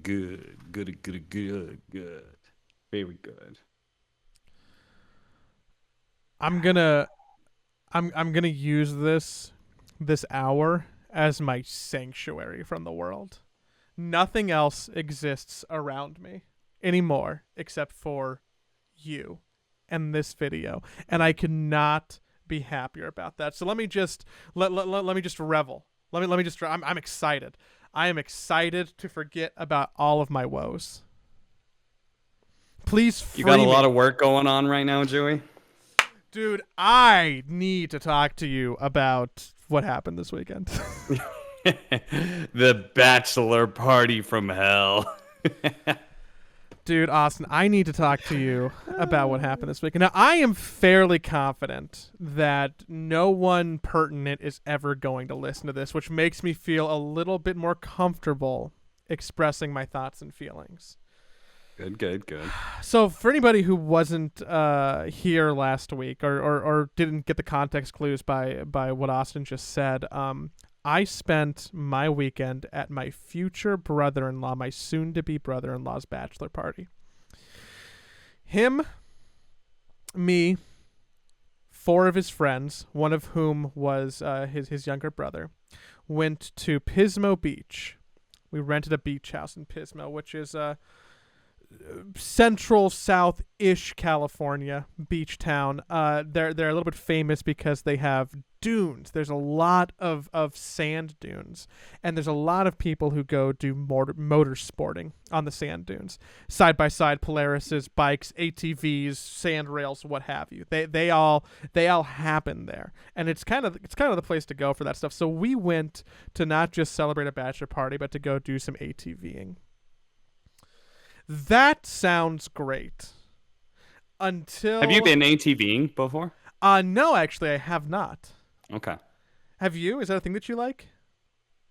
Good. Very good. I'm gonna I'm gonna use this hour as my sanctuary from the world. Nothing else exists around me anymore except for you and this video, and I could not be happier about that. So let me just let me just revel. Let me just I'm excited. I am excited to forget about all of my woes. Please You got a free lot me. of work going on right now, Joey. Dude, I need to talk to you about what happened this weekend. The bachelor party from hell. Dude, Austin, I need to talk to you about what happened this weekend. Now, I am fairly confident that no one pertinent is ever going to listen to this, which makes me feel a little bit more comfortable expressing my thoughts and feelings. Good. So, for anybody who wasn't here last week or didn't get the context clues by what Austin just said, I spent my weekend at my future brother-in-law, my soon-to-be brother-in-law's bachelor party. Him, me, four of his friends, one of whom was his younger brother, went to Pismo Beach. We rented a beach house in Pismo, which is central south-ish California beach town. They're a little bit famous because they have dunes. There's a lot of sand dunes, and there's a lot of people who go do motor sporting on the sand dunes, side by side Polarises, bikes, ATVs, sand rails, what have you. They all happen there, and it's kind of the place to go for that stuff. So we went to not just celebrate a bachelor party, but to go do some ATVing. That sounds great. Have you Until been ATVing before? no, actually I have not. Okay. Have you? Is that a thing that you like?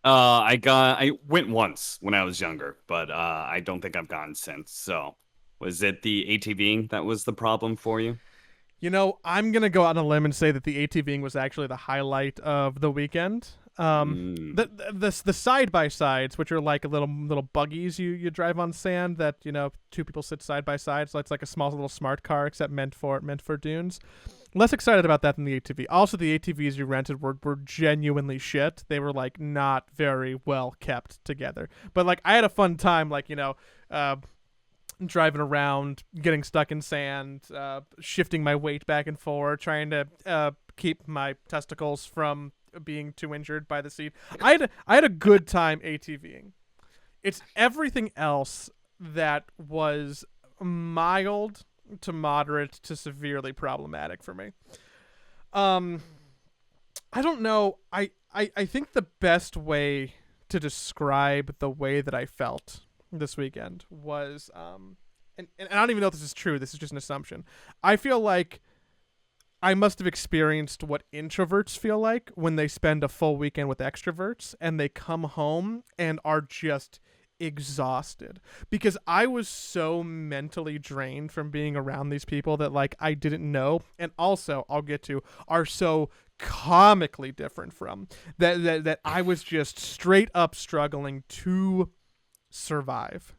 I went once when I was younger, but I don't think I've gone since. So, was it the ATVing that was the problem for you? You know, I'm gonna go out on a limb and say that the ATVing was actually the highlight of the weekend. Mm, The side by sides, which are like little buggies you drive on sand that two people sit side by side, so it's like a small little smart car except meant for dunes. Less excited about that than the ATV. Also, the ATVs you rented were genuinely shit. They were like not very well kept together. But like I had a fun time, like driving around, getting stuck in sand, shifting my weight back and forth, trying to keep my testicles from being too injured by the seat. I had a good time ATVing. It's everything else that was mild to moderate to severely problematic for me. Um, I don't know. I think the best way to describe the way that I felt this weekend was and I don't even know if this is true. This is just an assumption. I feel like I must have experienced what introverts feel like when they spend a full weekend with extroverts and they come home and are just exhausted because I was so mentally drained from being around these people that like I didn't know, and also I'll get to are so comically different from that I was just straight up struggling to survive.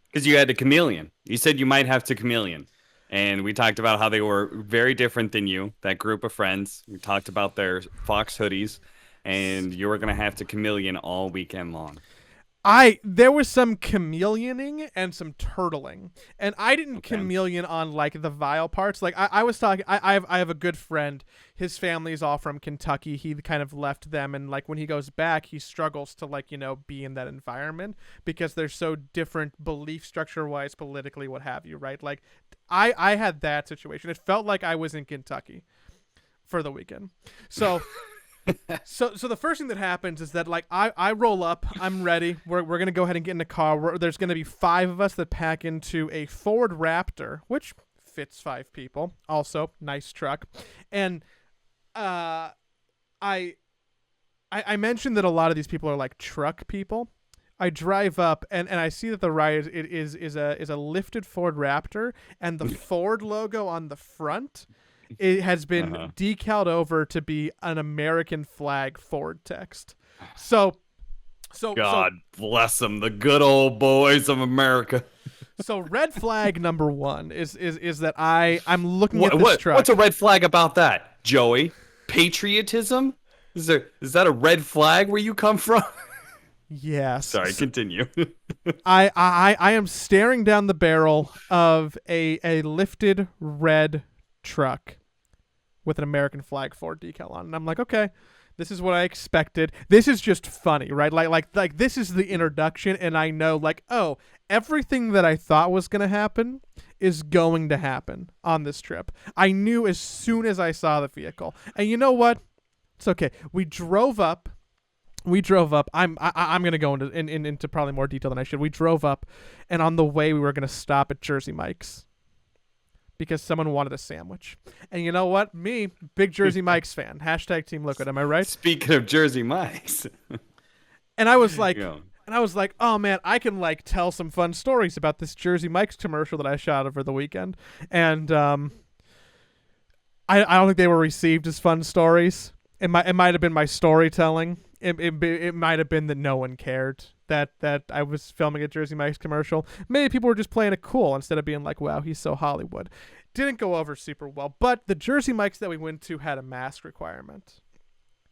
because you had a chameleon. You said you might have to chameleon. And we talked about how they were very different than you, that group of friends. We talked about their Fox hoodies, and you were going to have to chameleon all weekend long. There was some chameleoning and some turtling, and I didn't Okay. chameleon on like the vile parts. Like I was talking, I have a good friend. His family is all from Kentucky. He kind of left them, and like when he goes back, he struggles to like be in that environment because they're so different belief structure wise, politically, what have you, right? Like I had that situation. It felt like I was in Kentucky for the weekend, so. So the first thing that happens is that like I roll up, I'm ready. We're gonna go ahead and get in the car. There's gonna be five of us that pack into a Ford Raptor, which fits five people. Also, nice truck. And I I mentioned that a lot of these people are like truck people. I drive up and I see that the ride is a lifted Ford Raptor, and the Ford logo on the front it has been Uh-huh. decaled over to be an American flag Ford text. So So God bless them, the good old boys of America. so red flag number one is that I'm looking at this What truck. what's a red flag about that, Joey? Patriotism? Is that a red flag where you come from? Yes. Sorry, continue. I am staring down the barrel of a lifted red truck with an American flag Ford decal on, and I'm like, okay, this is what I expected. This is just funny, right? Like this is the introduction, and I know, like, oh, everything that I thought was gonna happen is going to happen on this trip. I knew as soon as I saw the vehicle, and you know what? It's okay. We drove up. I'm gonna go into probably more detail than I should. We drove up, and on the way we were gonna stop at Jersey Mike's because someone wanted a sandwich. And you know what? Me, big Jersey Mike's fan. Hashtag Team Liquid. Am I right? Speaking of Jersey Mike's. And I was like, Yeah. oh man, I can like tell some fun stories about this Jersey Mike's commercial that I shot over the weekend. And I don't think they were received as fun stories. It might have been my storytelling. It might have been that no one cared that I was filming a Jersey Mike's commercial. Maybe people were just playing it cool instead of being like, wow, he's so Hollywood. Didn't go over super well. But the Jersey Mike's that we went to had a mask requirement.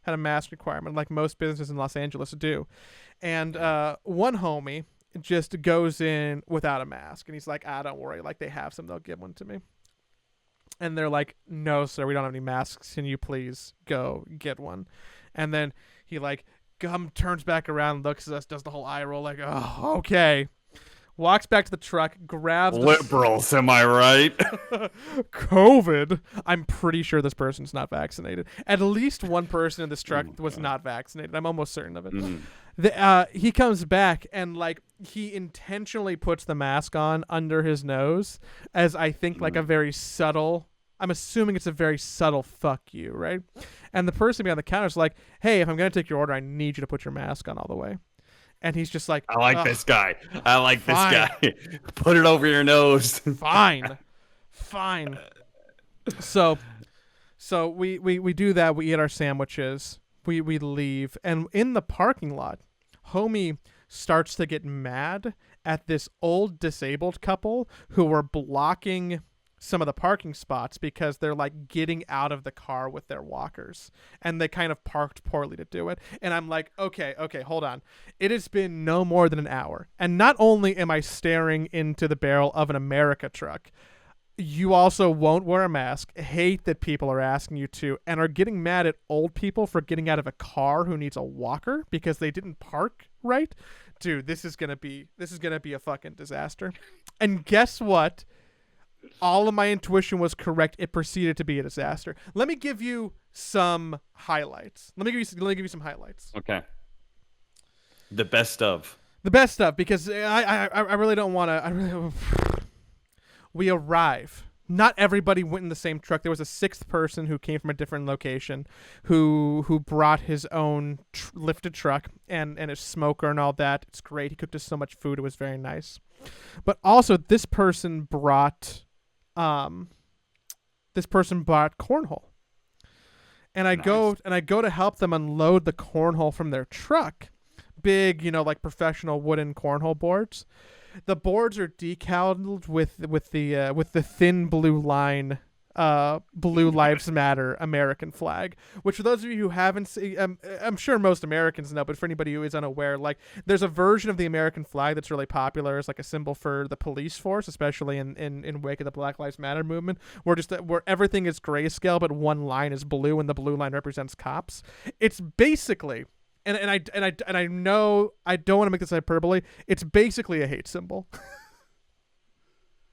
Like most businesses in Los Angeles do. And one homie just goes in without a mask. And he's like, don't worry. Like, they have some. They'll give one to me. And they're like, no, sir, we don't have any masks. Can you please go get one? And then he like turns back around, looks at us, does the whole eye roll, like, oh, okay. Walks back to the truck, grabs liberals, am I right? COVID. I'm pretty sure this person's not vaccinated. At least one person in this truck was not vaccinated. I'm almost certain of it. He comes back and like he intentionally puts the mask on under his nose as I think like a very subtle. I'm assuming it's a very subtle fuck you, right? And the person behind the counter is like, hey, if I'm going to take your order, I need you to put your mask on all the way. And he's just like, I like this guy. I like fine. this guy. Put it over your nose. Fine. So we do that. We eat our sandwiches. We leave. And in the parking lot, homie starts to get mad at this old disabled couple who were blocking some of the parking spots because they're like getting out of the car with their walkers and they kind of parked poorly to do it. And I'm like, okay, hold on. It has been no more than an hour. And not only am I staring into the barrel of an America truck, you also won't wear a mask, hate that people are asking you to, and are getting mad at old people for getting out of a car who needs a walker because they didn't park right. Dude, this is gonna be a fucking disaster. And guess what? All of my intuition was correct. It proceeded to be a disaster. Let me give you some highlights. Let me give you some highlights. Okay. The best of, because I really don't want to. We arrive. Not everybody went in the same truck. There was a sixth person who came from a different location, who brought his own lifted truck and a smoker and all that. It's great. He cooked us so much food. It was very nice. But also, this person brought cornhole, and I go to help them unload the cornhole from their truck. Big, like professional wooden cornhole boards. The boards are decaled with the thin blue line, Blue Lives Matter American flag, which for those of you who haven't seen, I'm sure most Americans know, but for anybody who is unaware, like there's a version of the American flag that's really popular as like a symbol for the police force, especially in wake of the Black Lives Matter movement, where everything is grayscale, but one line is blue and the blue line represents cops. It's basically, and I know I don't want to make this hyperbole, it's basically a hate symbol.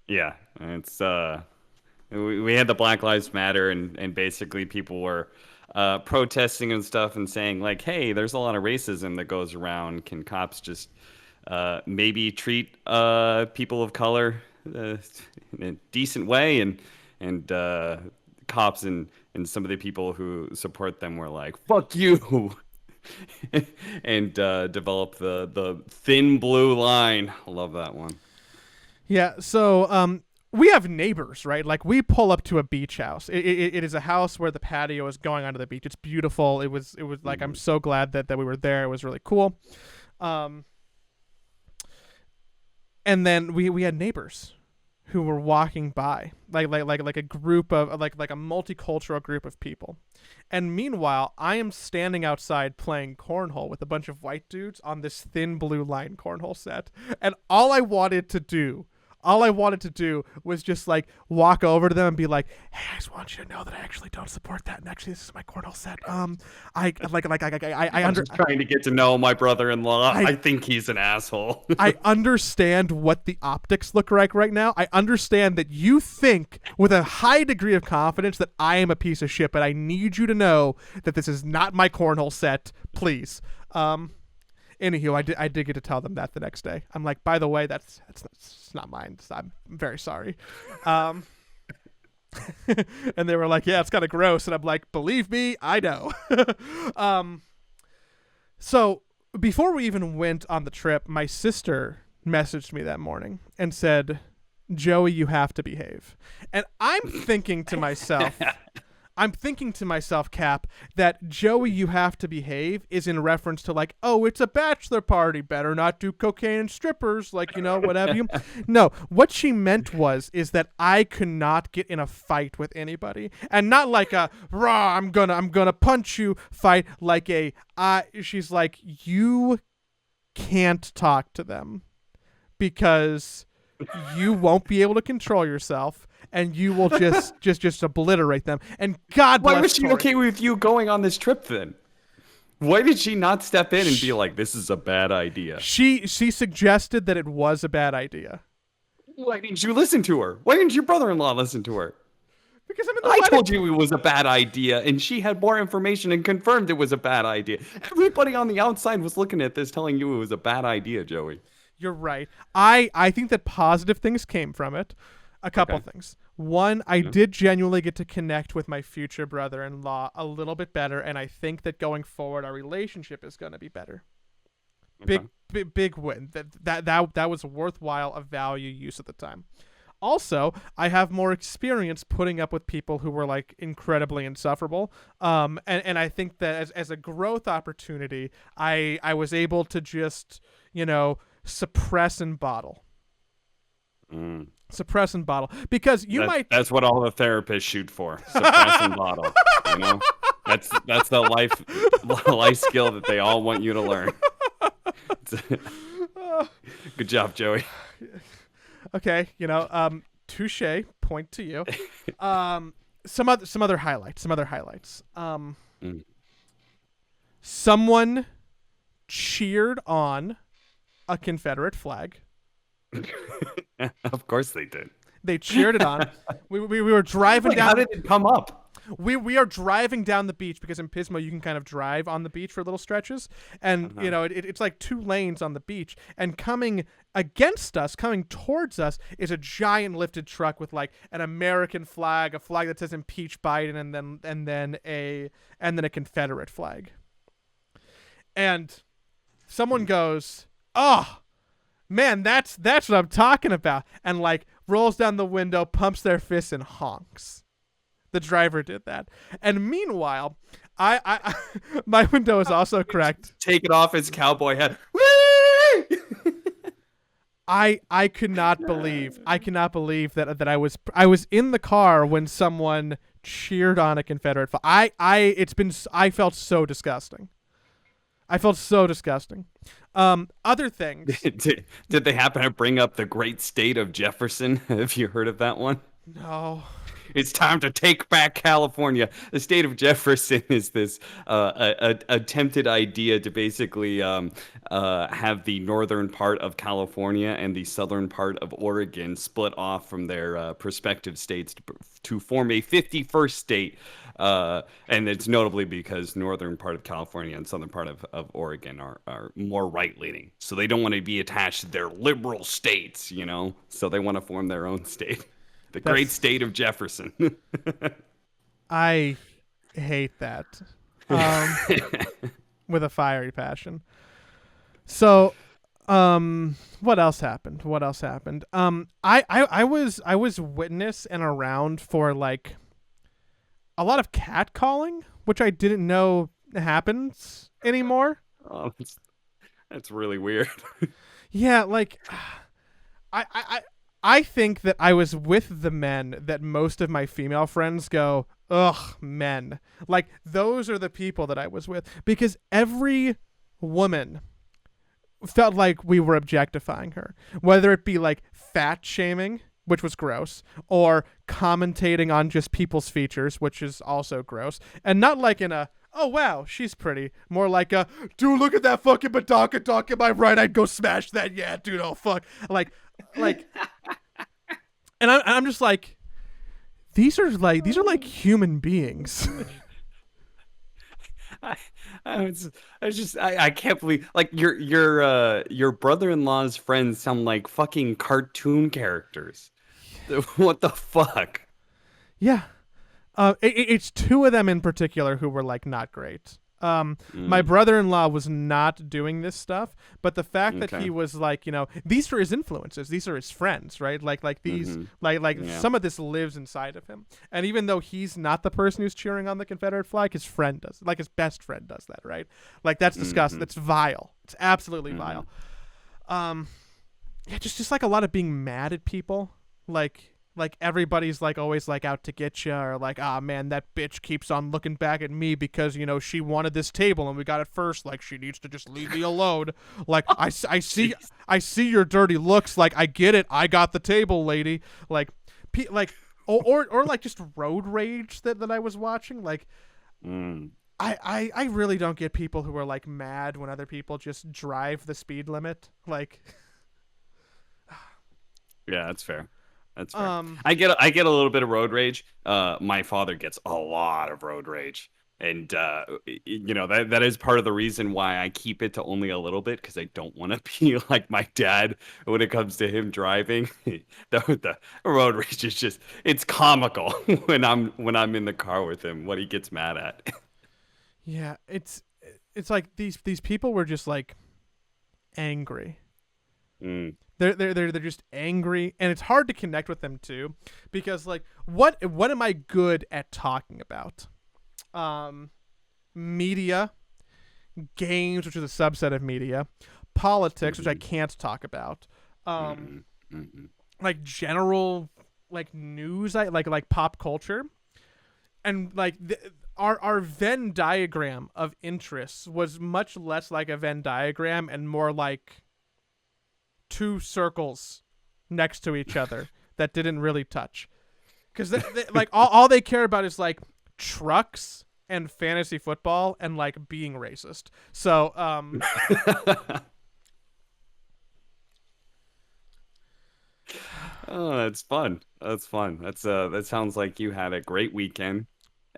Yeah, it's we had the Black Lives Matter, and basically people were protesting and stuff and saying like, hey, there's a lot of racism that goes around. Can cops just maybe treat people of color in a decent way? And cops and some of the people who support them were like, fuck you. And develop the thin blue line. I love that one. Yeah, so we have neighbors, right? Like we pull up to a beach house. It is a house where the patio is going onto the beach. It's beautiful. It was like, I'm so glad that we were there. It was really cool. Um, and then we had neighbors who were walking by, like a group of like a multicultural group of people. And meanwhile, I am standing outside playing cornhole with a bunch of white dudes on this thin blue line cornhole set. And all I wanted to do was just like walk over to them and be like, "Hey, I just want you to know that I actually don't support that. And actually, this is my cornhole set. I'm just trying to get to know my brother-in-law. I think he's an asshole. I understand what the optics look like right now. I understand that you think with a high degree of confidence that I am a piece of shit, but I need you to know that this is not my cornhole set, please." Anywho, I did get to tell them that the next day. I'm like, by the way, that's not mine. I'm very sorry. And they were like, yeah, it's kind of gross. And I'm like, believe me, I know. So before we even went on the trip, my sister messaged me that morning and said, "Joey, you have to behave." And I'm thinking to myself, Cap, that "Joey, you have to behave" is in reference to like, oh, it's a bachelor party, better not do cocaine and strippers, like, what have you. No, what she meant is that I could not get in a fight with anybody, and not like a raw, I'm gonna punch you fight, like she's like, you can't talk to them because you won't be able to control yourself, and you will just obliterate them. And God bless. Why was she Tori. okay with you going on this trip then? Why did she not step in and be like, "This is a bad idea"? She suggested that it was a bad idea. Why didn't you listen to her? Why didn't your brother-in-law listen to her? Because I'm in the I told you it was a bad idea, and she had more information and confirmed it was a bad idea. Everybody on the outside was looking at this, telling you it was a bad idea, Joey. You're right. I think that positive things came from it. A couple things. One, I did genuinely get to connect with my future brother-in-law a little bit better, and I think that going forward, our relationship is going to be better. Okay. Big win. That was worthwhile, a value use at the time. Also, I have more experience putting up with people who were like incredibly insufferable. And I think that as a growth opportunity, I was able to just, suppress and bottle. Suppress and bottle, because that's what all the therapists shoot for. Suppress and bottle. That's the life skill that they all want you to learn. Good job, Joey. Okay, touche, point to you. Some other highlights. Someone cheered on a Confederate flag. Of course they did. They cheered it on. We were driving down. How did it come up? We are driving down the beach, because in Pismo you can kind of drive on the beach for little stretches, and it's like 2 lanes on the beach, and coming towards us is a giant lifted truck with like an American flag, a flag that says "Impeach Biden," and then a Confederate flag. And someone goes, "Oh man, that's what I'm talking about," and like rolls down the window, pumps their fists, and honks. The driver did that. And meanwhile, I my window is also cracked. Take it off his cowboy hat. I could not believe that I was in the car when someone cheered on a Confederate flag. I felt so disgusting. Other things. Did they happen to bring up the great state of Jefferson? Have you heard of that one? No. It's time to take back California. The state of Jefferson is this attempted idea to basically have the northern part of California and the southern part of Oregon split off from their prospective states to form a 51st state. And it's notably because northern part of California and southern part of Oregon are more right-leaning. So they don't want to be attached to their liberal states, So they want to form their own state. The great state of Jefferson. I hate that. With a fiery passion. So, what else happened? I was witness and around for like a lot of catcalling, which I didn't know happens anymore. Oh, That's really weird. Yeah, like I, I I I think that I was with the men that most of my female friends go, ugh, men. Like those are the people that I was with because every woman felt like we were objectifying her, whether it be like fat shaming, which was gross, or commentating on just people's features, which is also gross, and not like in a oh wow she's pretty, more like a dude look at that fucking badonka talk, am I right, I'd go smash that, yeah dude, oh fuck, like and I'm just like these are like human beings. I, I can't believe like your brother-in-law's friends sound like fucking cartoon characters. What the fuck? Yeah. It's two of them in particular who were like not great. My Mm, brother-in-law was not doing this stuff, but the fact that okay. he was like, these are his influences, these are his friends, right? Like these, Mm-hmm. like Yeah. some of this lives inside of him. And even though he's not the person who's cheering on the Confederate flag, his friend does, like his best friend does that, right? Like that's disgusting. Mm-hmm. That's vile. It's absolutely Mm-hmm. vile. Um, yeah, just like a lot of being mad at people, like everybody's like always like out to get you, or like ah man that bitch keeps on looking back at me because she wanted this table and we got it first, like she needs to just leave me alone. Like I see Jeez. I see your dirty looks, like I get it, I got the table lady, like like or like just road rage that I was watching, like Mm. I really don't get people who are like mad when other people just drive the speed limit, like Yeah, that's fair. That's fair. um I get a little bit of road rage. My father gets a lot of road rage. And that is part of the reason why I keep it to only a little bit because I don't want to be like my dad when it comes to him driving. The road rage is just it's comical when I'm in the car with him what he gets mad at. yeah, it's like these people were just like angry. Mm, They're just angry, and it's hard to connect with them too, because like what am I good at talking about? Um, Media, games, which is a subset of media, politics, which I mm, can't talk about. Um, mm, mm, like general like news, I like pop culture, and like our Venn diagram of interests was much less like a Venn diagram and more like two circles next to each other that didn't really touch, because like all they care about is like trucks and fantasy football and like being racist. So mm. Oh, that's fun. That's fun. That sounds like you had a great weekend.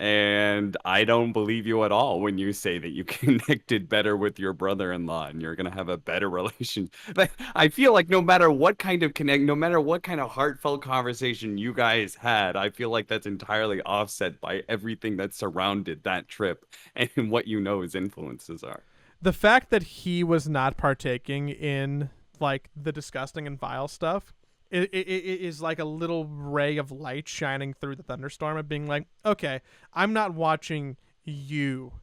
And I don't believe you at all when you say that you connected better with your brother-in-law and you're gonna have a better relation. But I feel like no matter what kind of heartfelt conversation you guys had, I feel like that's entirely offset by everything that surrounded that trip and what his influences are. the fact that he was not partaking in like the disgusting and vile stuff, it is like a little ray of light shining through the thunderstorm of being like, okay, I'm not watching you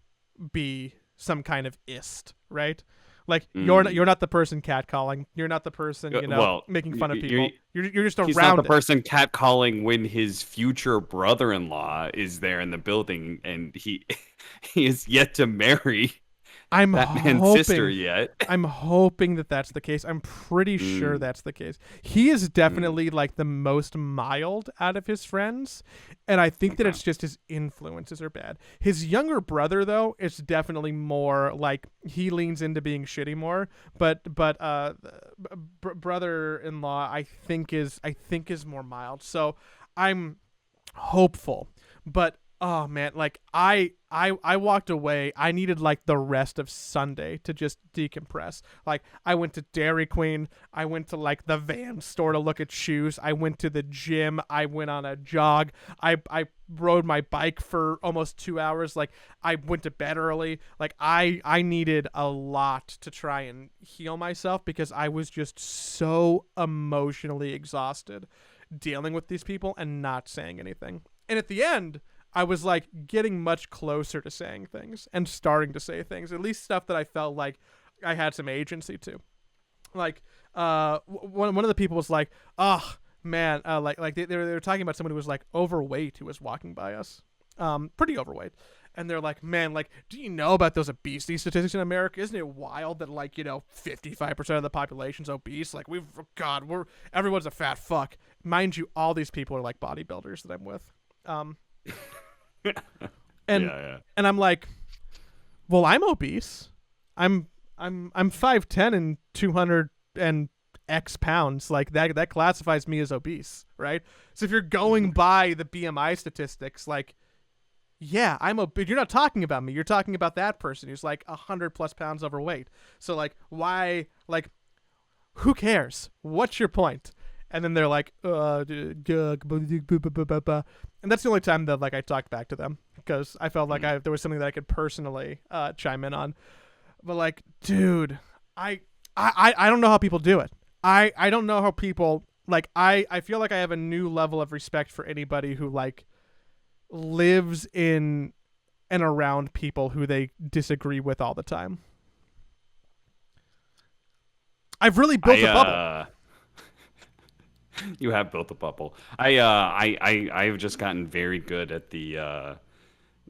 be some kind of ist, right? Like Mm. you're not the person catcalling. You're not the person Well, making fun of you're people. You're just he's not the around it. person catcalling when his future brother-in-law is there in the building and he he is yet to marry I'm that man's sister hoping yet. I'm hoping that that's the case. I'm pretty sure Mm, that's the case. He is mm, definitely like the most mild out of his friends, and I think that okay. it's just his influences are bad. His younger brother, though, is definitely more like he leans into being shitty more. But brother-in-law, I think is more mild. So I'm hopeful, but oh man, like I walked away, I needed like the rest of Sunday to just decompress. Like I went to Dairy Queen, I went to like the Van store to look at shoes, I went to the gym, I went on a jog, I rode my bike for almost 2 hours, like I went to bed early, like I needed a lot to try and heal myself because I was just so emotionally exhausted dealing with these people and not saying anything. And at the end, I was like getting much closer to saying things and starting to say things, at least stuff that I felt like, I had some agency to. Like, one of the people was like, "Oh man," like they were talking about someone who was like overweight who was walking by us, pretty overweight, and they're like, "Man, like, do you know about those obesity statistics in America? Isn't it wild that like 55% of the population's obese? Like, everyone's a fat fuck." Mind you, all these people are like bodybuilders that I'm with, and Yeah. and I'm like, well, I'm obese. I'm 5'10" and 200 and X pounds. Like that classifies me as obese, right? So if you're going by the BMI statistics, like, yeah, I'm obese. You're not talking about me. You're talking about that person who's like 100+ pounds overweight. So like, why? Like, who cares? What's your point? And then they're like, and that's the only time that like I talked back to them because I felt like there was something that I could personally chime in on. But like, dude, I don't know how people do it. I don't know how people like I feel like I have a new level of respect for anybody who like lives in and around people who they disagree with all the time. I've really built a bubble. You have built a bubble. I've just gotten very good at the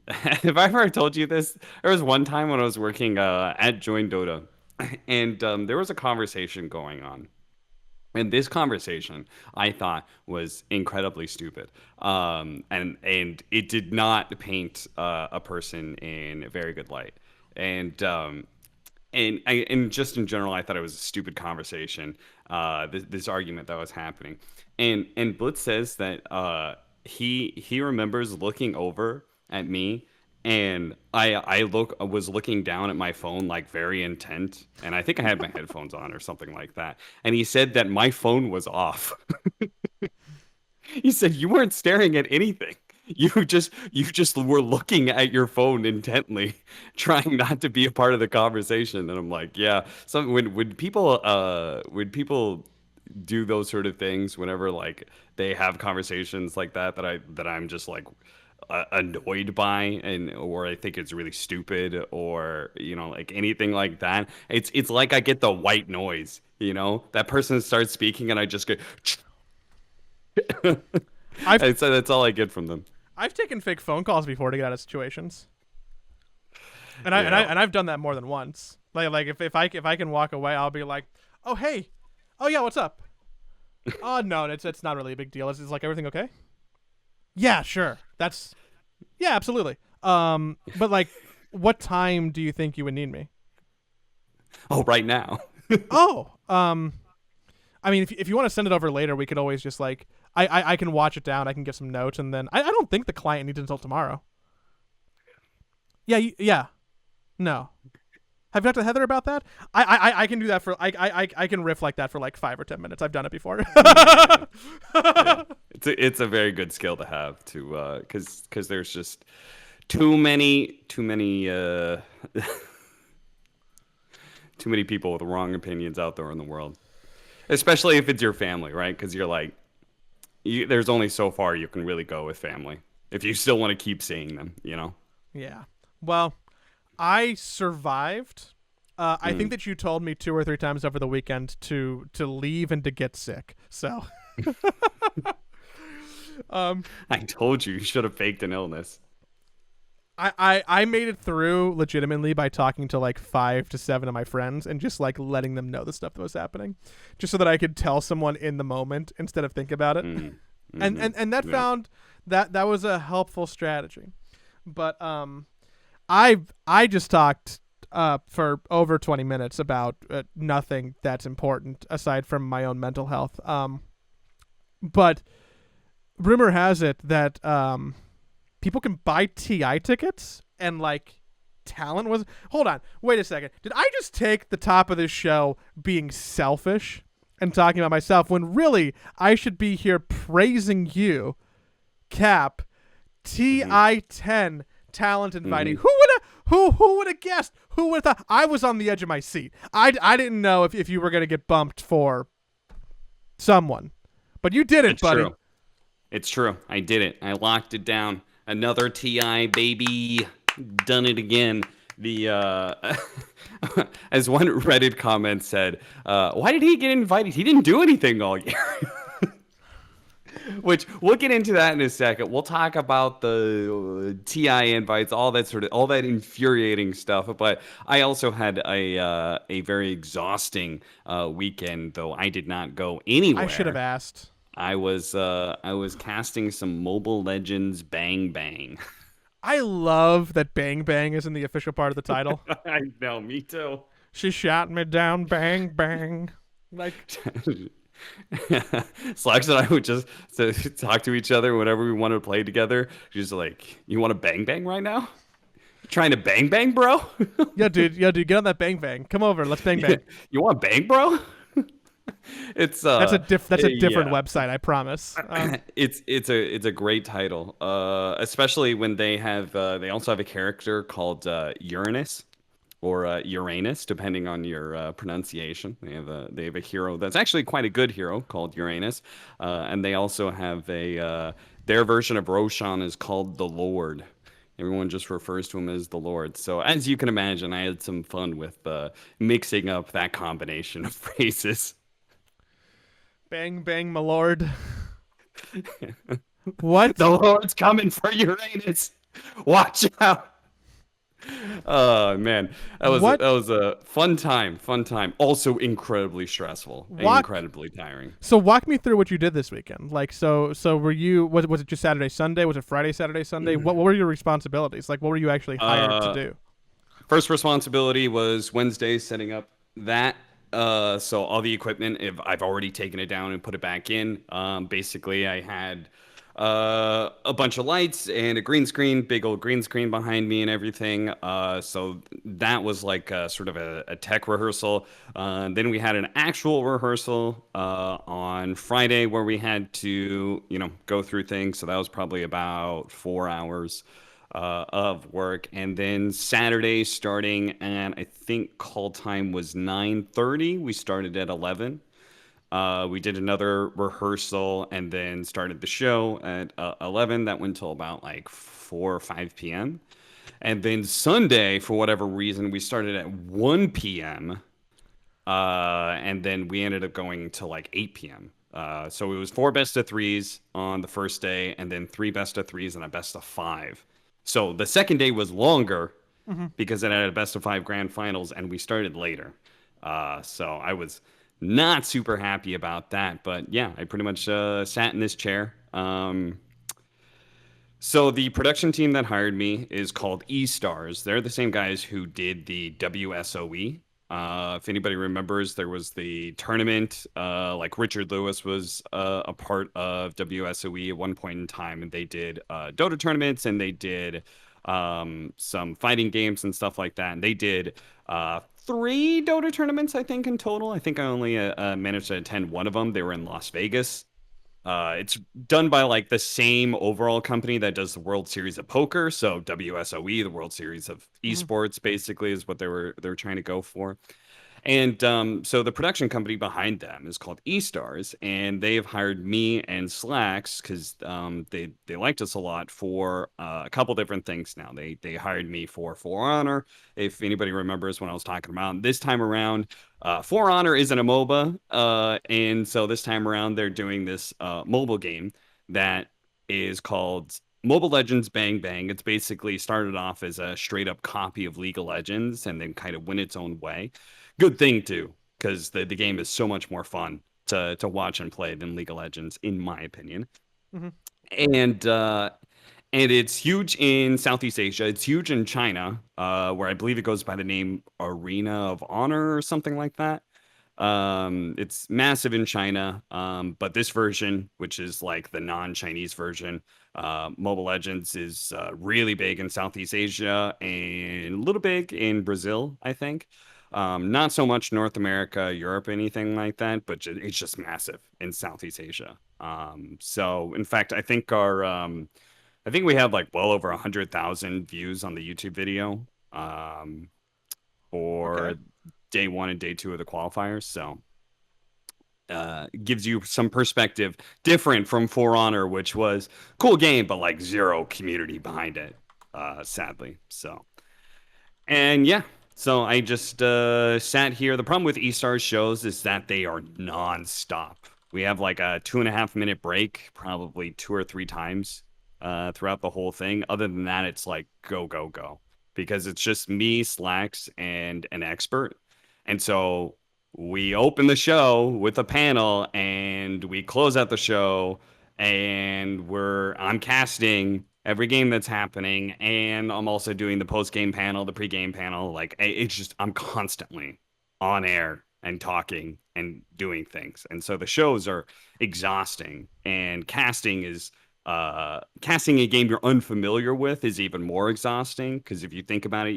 have I ever told you this? There was one time when I was working at Join Dota, and there was a conversation going on. And this conversation, I thought, was incredibly stupid, and it did not paint a person in a very good light. And just in general, I thought it was a stupid conversation. This argument that was happening, and Blitz says that he remembers looking over at me, and I was looking down at my phone like very intent, and I think I had my headphones on or something like that. And he said that my phone was off. He said you weren't staring at anything. You just were looking at your phone intently, trying not to be a part of the conversation. And I'm like, yeah. So when people do those sort of things, whenever like they have conversations like that I'm just like annoyed by, and or I think it's really stupid, or like anything like that. It's like I get the white noise. That person starts speaking and I just get. I've So that's all I get from them. I've taken fake phone calls before to get out of situations, and Yeah. I've done that more than once. Like if I can walk away, I'll be like, oh hey, oh yeah, what's up? Oh no, it's not really a big deal. It's like everything okay? Yeah, sure. Yeah, absolutely. But like, what time do you think you would need me? Oh, right now. Oh, I mean, if you want to send it over later, we could always just like I can watch it down. I can get some notes, and then I don't think the client needs it until tomorrow. Yeah, yeah. No. Have you talked to Heather about that? I can do that for I can riff like that for like 5 or 10 minutes. I've done it before. Yeah. It's a very good skill to have to because there's just too many too many people with wrong opinions out there in the world, especially if it's your family, right? Because you're like, there's only so far you can really go with family if you still want to keep seeing them. Yeah. Well, I survived. I think that you told me 2 or 3 times over the weekend to leave and to get sick. So, I told you should have faked an illness. I made it through legitimately by talking to like 5 to 7 of my friends and just like letting them know the stuff that was happening, just so that I could tell someone in the moment instead of think about it. Mm-hmm. And that Yeah. found that was a helpful strategy. But I just talked for over 20 minutes about nothing that's important aside from my own mental health. But rumor has it that people can buy TI tickets, and like talent was. Hold on, wait a second. Did I just take the top of this show being selfish and talking about myself when really I should be here praising you, Cap? TI-10 talent inviting. Who would have guessed? Who would have thought? I was on the edge of my seat. I didn't know if you were gonna get bumped for someone, but you did it, It's buddy. true. It's true. I did it. I locked it down. Another TI, baby. Done it again. The as one Reddit comment said, why did he get invited? He didn't do anything all year. Which we'll get into that in a second. We'll talk about the TI invites, all that infuriating stuff. But I also had a very exhausting weekend, though I did not go I should have anywhere. asked. I was casting some Mobile Legends Bang Bang. I love that Bang Bang is in the official part of the title. I know, me too. She shot me down, bang bang. Like, Slacks and I would just talk to each other whenever we wanted to play together. She's like, "You want to bang bang right now? You trying to bang bang, bro? yeah, dude, get on that bang bang. Come over, let's bang bang. You want bang, bro?" It's That's a different yeah. website, I promise. It's a great title. Especially when they also have a character called Uranus or Uranus, depending on your pronunciation. They have a hero that's actually quite a good hero called Uranus, and they also have their version of Roshan is called the Lord. Everyone just refers to him as the Lord. So as you can imagine, I had some fun with mixing up that combination of phrases. Bang bang, my lord. What? The Lord's coming for Uranus. Watch out. Oh man, What? that was a fun time. Fun time. Also incredibly stressful, and Walk. incredibly tiring. So walk me through what you did this weekend. Like, so were you? Was it just Saturday, Sunday? Was it Friday, Saturday, Sunday? What were your responsibilities? Like, what were you actually hired to Uh, do? First responsibility was Wednesday setting up that. So all the equipment, if I've already taken it down and put it back in. Basically, I had a bunch of lights and a green screen, big old green screen behind me and everything. So that was like sort of a tech rehearsal. Then we had an actual rehearsal on Friday where we had to, go through things. So that was probably about 4 hours of work. And then Saturday, starting at I think call time was 9:30. We started at 11. We did another rehearsal and then started the show at 11. That went till about like 4 or 5 p.m. And then Sunday, for whatever reason, we started at 1 p.m. And then we ended up going to like 8 p.m. So it was four best of threes on the first day, and then three best of threes and a best of five. So the second day was longer Mm-hmm. because it had a best of five grand finals, and we started later. So I was not super happy about that, but yeah, I pretty much sat in this chair. So the production team that hired me is called E Stars. They're the same guys who did the WSOE. If anybody remembers, there was the tournament. Like Richard Lewis was a part of WSOE at one point in time, and they did Dota tournaments and they did some fighting games and stuff like that. And they did three Dota tournaments, I think, in total. I think I only managed to attend one of them. They were in Las Vegas. It's done by like the same overall company that does the World Series of Poker. So WSOE, the World Series of Mm-hmm. Esports, basically is what they were trying to go for. And so the production company behind them is called eStars, and they have hired me and Slacks because they liked us a lot for a couple different things. Now they hired me For Honor. If anybody remembers when I was talking about this time around, For Honor isn't a MOBA, and so this time around they're doing this mobile game that is called Mobile Legends Bang Bang. It's basically started off as a straight up copy of League of Legends and then kind of went its own way. Good thing too, because the game is so much more fun to watch and play than League of Legends, in my opinion. Mm-hmm. And it's huge in Southeast Asia. It's huge in China, where I believe it goes by the name Arena of Honor or something like that. It's massive in China, but this version, which is like the non-Chinese version, Mobile Legends is really big in Southeast Asia and a little big in Brazil, I think. Not so much North America, Europe, anything like that, but it's just massive in Southeast Asia. So in fact, I think we have like well over 100,000 views on the YouTube video for Okay. day one and day two of the qualifiers. So gives you some perspective different from For Honor, which was cool game, but like zero community behind it, sadly. So And yeah, so I just sat here. The problem with eStars shows is that they are nonstop. We have like a 2.5 minute break, probably two or three times throughout the whole thing. Other than that, it's like go, go, go. Because it's just me, Slacks, and an expert. And so we open the show with a panel and we close out the show and I'm casting every game that's happening, and I'm also doing the post game panel, the pre game panel. Like it's just I'm constantly on air and talking and doing things, and so the shows are exhausting. And casting a game you're unfamiliar with is even more exhausting because if you think about it,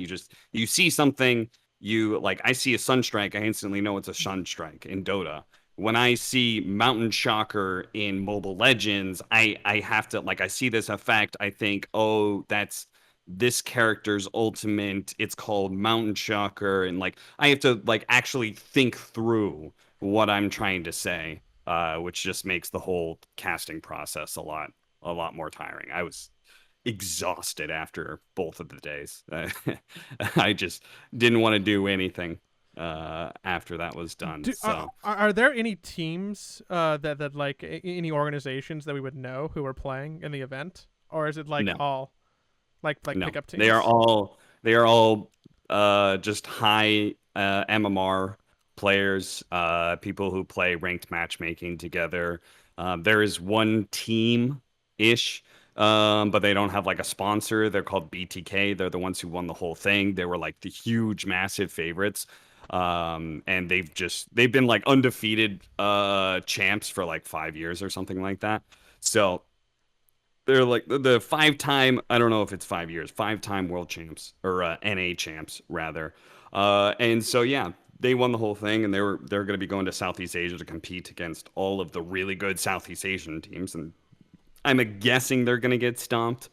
you see something. I see a sunstrike, I instantly know it's a sunstrike in Dota. When I see Mountain Shocker in Mobile Legends, I have to I see this effect. I think, oh, that's this character's ultimate. It's called Mountain Shocker, and I have to actually think through what I'm trying to say, which just makes the whole casting process a lot more tiring. I was exhausted after both of the days. I just didn't want to do anything after that was done. So. Are there any teams that like any organizations that we would know who are playing in the event, or is it like No, all like no. pickup They are teams? all they are all just high MMR players, people who play ranked matchmaking together. There is one team ish, but they don't have like a sponsor. They're called BTK. They're the ones who won the whole thing. They were like the huge, massive favorites. And they've been like undefeated champs for like 5 years or something like that. So they're like the five-time, I don't know if it's 5 years, five-time world champs or NA champs rather. And so yeah, they won the whole thing, and they're going to be going to Southeast Asia to compete against all of the really good Southeast Asian teams, and I'm guessing they're going to get stomped.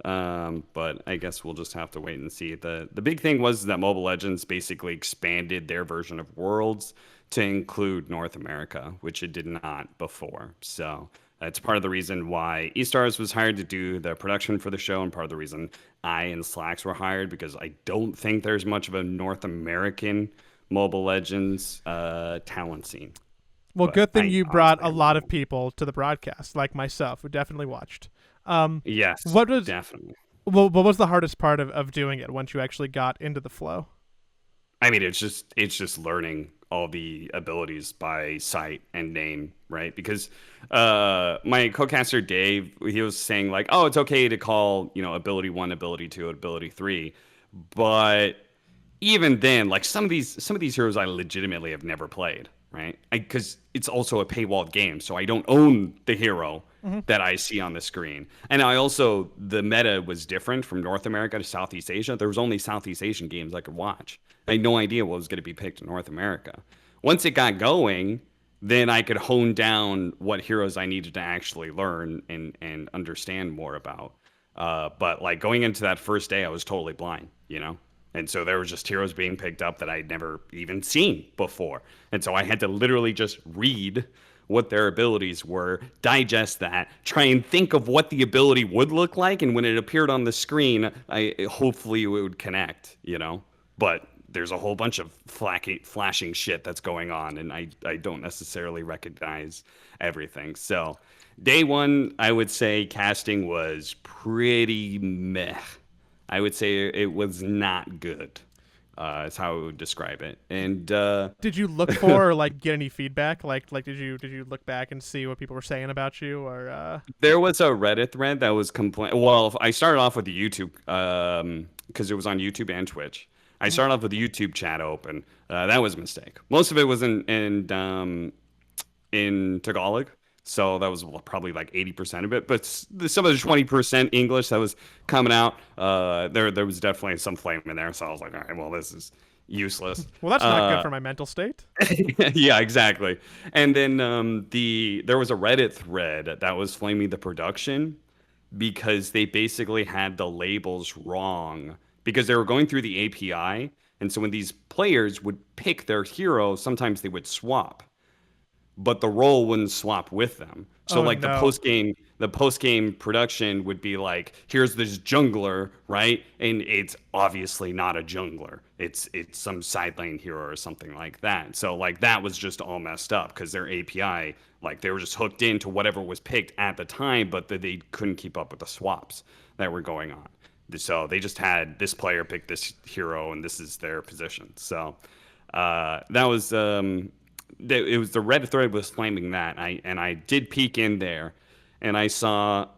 But I guess we'll just have to wait and see. The big thing was that Mobile Legends basically expanded their version of Worlds to include North America, which it did not before. So that's part of the reason why eStars was hired to do the production for the show, and part of the reason I and Slacks were hired because I don't think there's much of a North American Mobile Legends talent scene. Well, But good thing I you brought honestly a don't lot of know. people to the broadcast, like myself, who definitely watched. Um, Yes, what was definitely. what was the hardest part of doing it once you actually got into the flow? I mean, it's just learning all the abilities by sight and name, right? Because my co-caster Dave, he was saying like, oh, it's okay to call ability one, ability two, ability three, but even then, like some of these heroes I legitimately have never played, right? Because it's also a paywalled game, so I don't own the hero Mm-hmm. that I see on the screen. And I also the meta was different from North America to Southeast Asia. There was only Southeast Asian games I could watch. I had no idea what was going to be picked in North America. Once it got going, then I could hone down what heroes I needed to actually learn and understand more about. But like going into that first day, I was totally blind. And so there was just heroes being picked up that I'd never even seen before. And so I had to literally just read what their abilities were, digest that, try and think of what the ability would look like, and when it appeared on the screen, I hopefully it would connect. But there's a whole bunch of flashing shit that's going on, and I don't necessarily recognize everything. So day one, I would say casting was pretty meh. I would say it was not good. Is how I would describe it. And Did you look for or like get any feedback? Like did you look back and see what people were saying about you or there was a Reddit thread that was complain. Well, I started off with the YouTube because it was on YouTube and Twitch. I Mhm. started off with the YouTube chat open. That was a mistake. Most of it was in Tagalog, so that was probably like 80% of it. But some of the 20% English that was coming out, there was definitely some flame in there. So I was like, all right, well, this is useless. Well, that's not good Uh, for my mental state. yeah, exactly. And then there was a Reddit thread that was flaming the production because they basically had the labels wrong because they were going through the API. And so when these players would pick their hero, sometimes they would swap, but the role wouldn't swap with them. So Oh like the no. post game, the post game production would be like, here's this jungler, right? And it's obviously not a jungler. It's some side lane hero or something like that. So like that was just all messed up because their API, like they were just hooked into whatever was picked at the time, but they couldn't keep up with the swaps that were going on. So they just had this player pick this hero and this is their position. So that was it was the Reddit thread was flaming that. I did peek in there, and I saw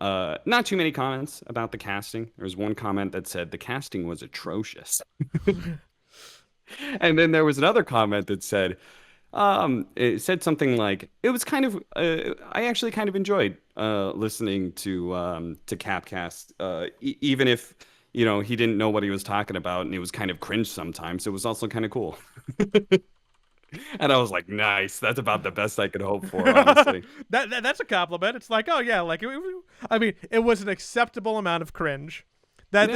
not too many comments about the casting. There was one comment that said the casting was atrocious, and then there was another comment that said it said something like it was kind of I actually kind of enjoyed listening to Capcast, even if he didn't know what he was talking about and it was kind of cringe sometimes. It was also kind of cool. And I was like, nice. That's about the best I could hope for, honestly. That's a compliment. It's like, oh yeah, like I mean, it was an acceptable amount of cringe. That,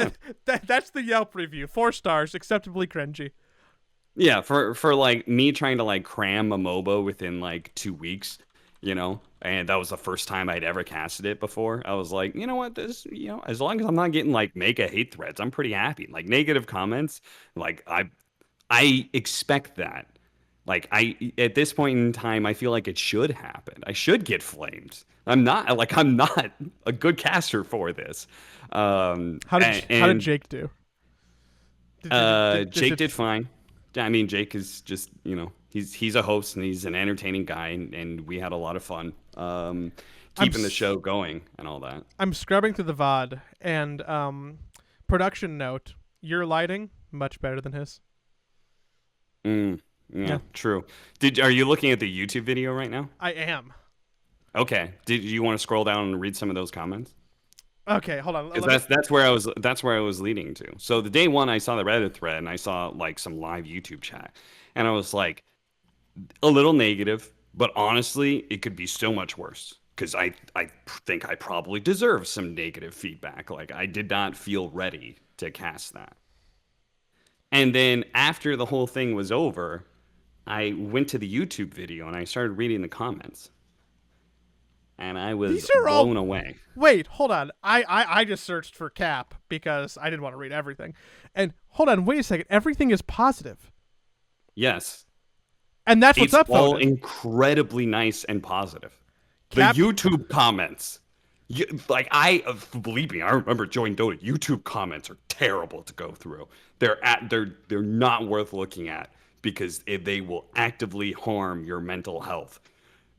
Yeah. that's the Yelp review. 4 stars, acceptably cringy. Yeah, for like me trying to like cram a MOBA within like 2 weeks, and that was the first time I'd ever casted it before. I was like, you know what, as long as I'm not getting like mega hate threads, I'm pretty happy. Like negative comments, like I expect that. Like at this point in time, I feel like it should happen. I should get flamed. I'm not a good caster for this. How did Jake do? Jake did fine. I mean, Jake is just he's a host and he's an entertaining guy, and we had a lot of fun keeping the show going and all that. I'm scrubbing through the VOD and production note: your lighting much better than his. Yeah, true. Are you looking at the YouTube video right now? I am. Okay. Did you want to scroll down and read some of those comments? Okay, hold on. That's where I was leading to. So the day one I saw the Reddit thread and I saw like some live YouTube chat, and I was like a little negative, but honestly, it could be so much worse because I think I probably deserve some negative feedback. Like I did not feel ready to cast that. And then after the whole thing was over, I went to the YouTube video and I started reading the comments. And I was blown away. Wait, hold on. I just searched for Cap because I didn't want to read everything. And hold on, wait a second. Everything is positive. Yes. And that's what's up. It's all incredibly nice and positive. The YouTube comments. Believe me, I remember joining Dota. YouTube comments are terrible to go through. They're not worth looking at because they will actively harm your mental health.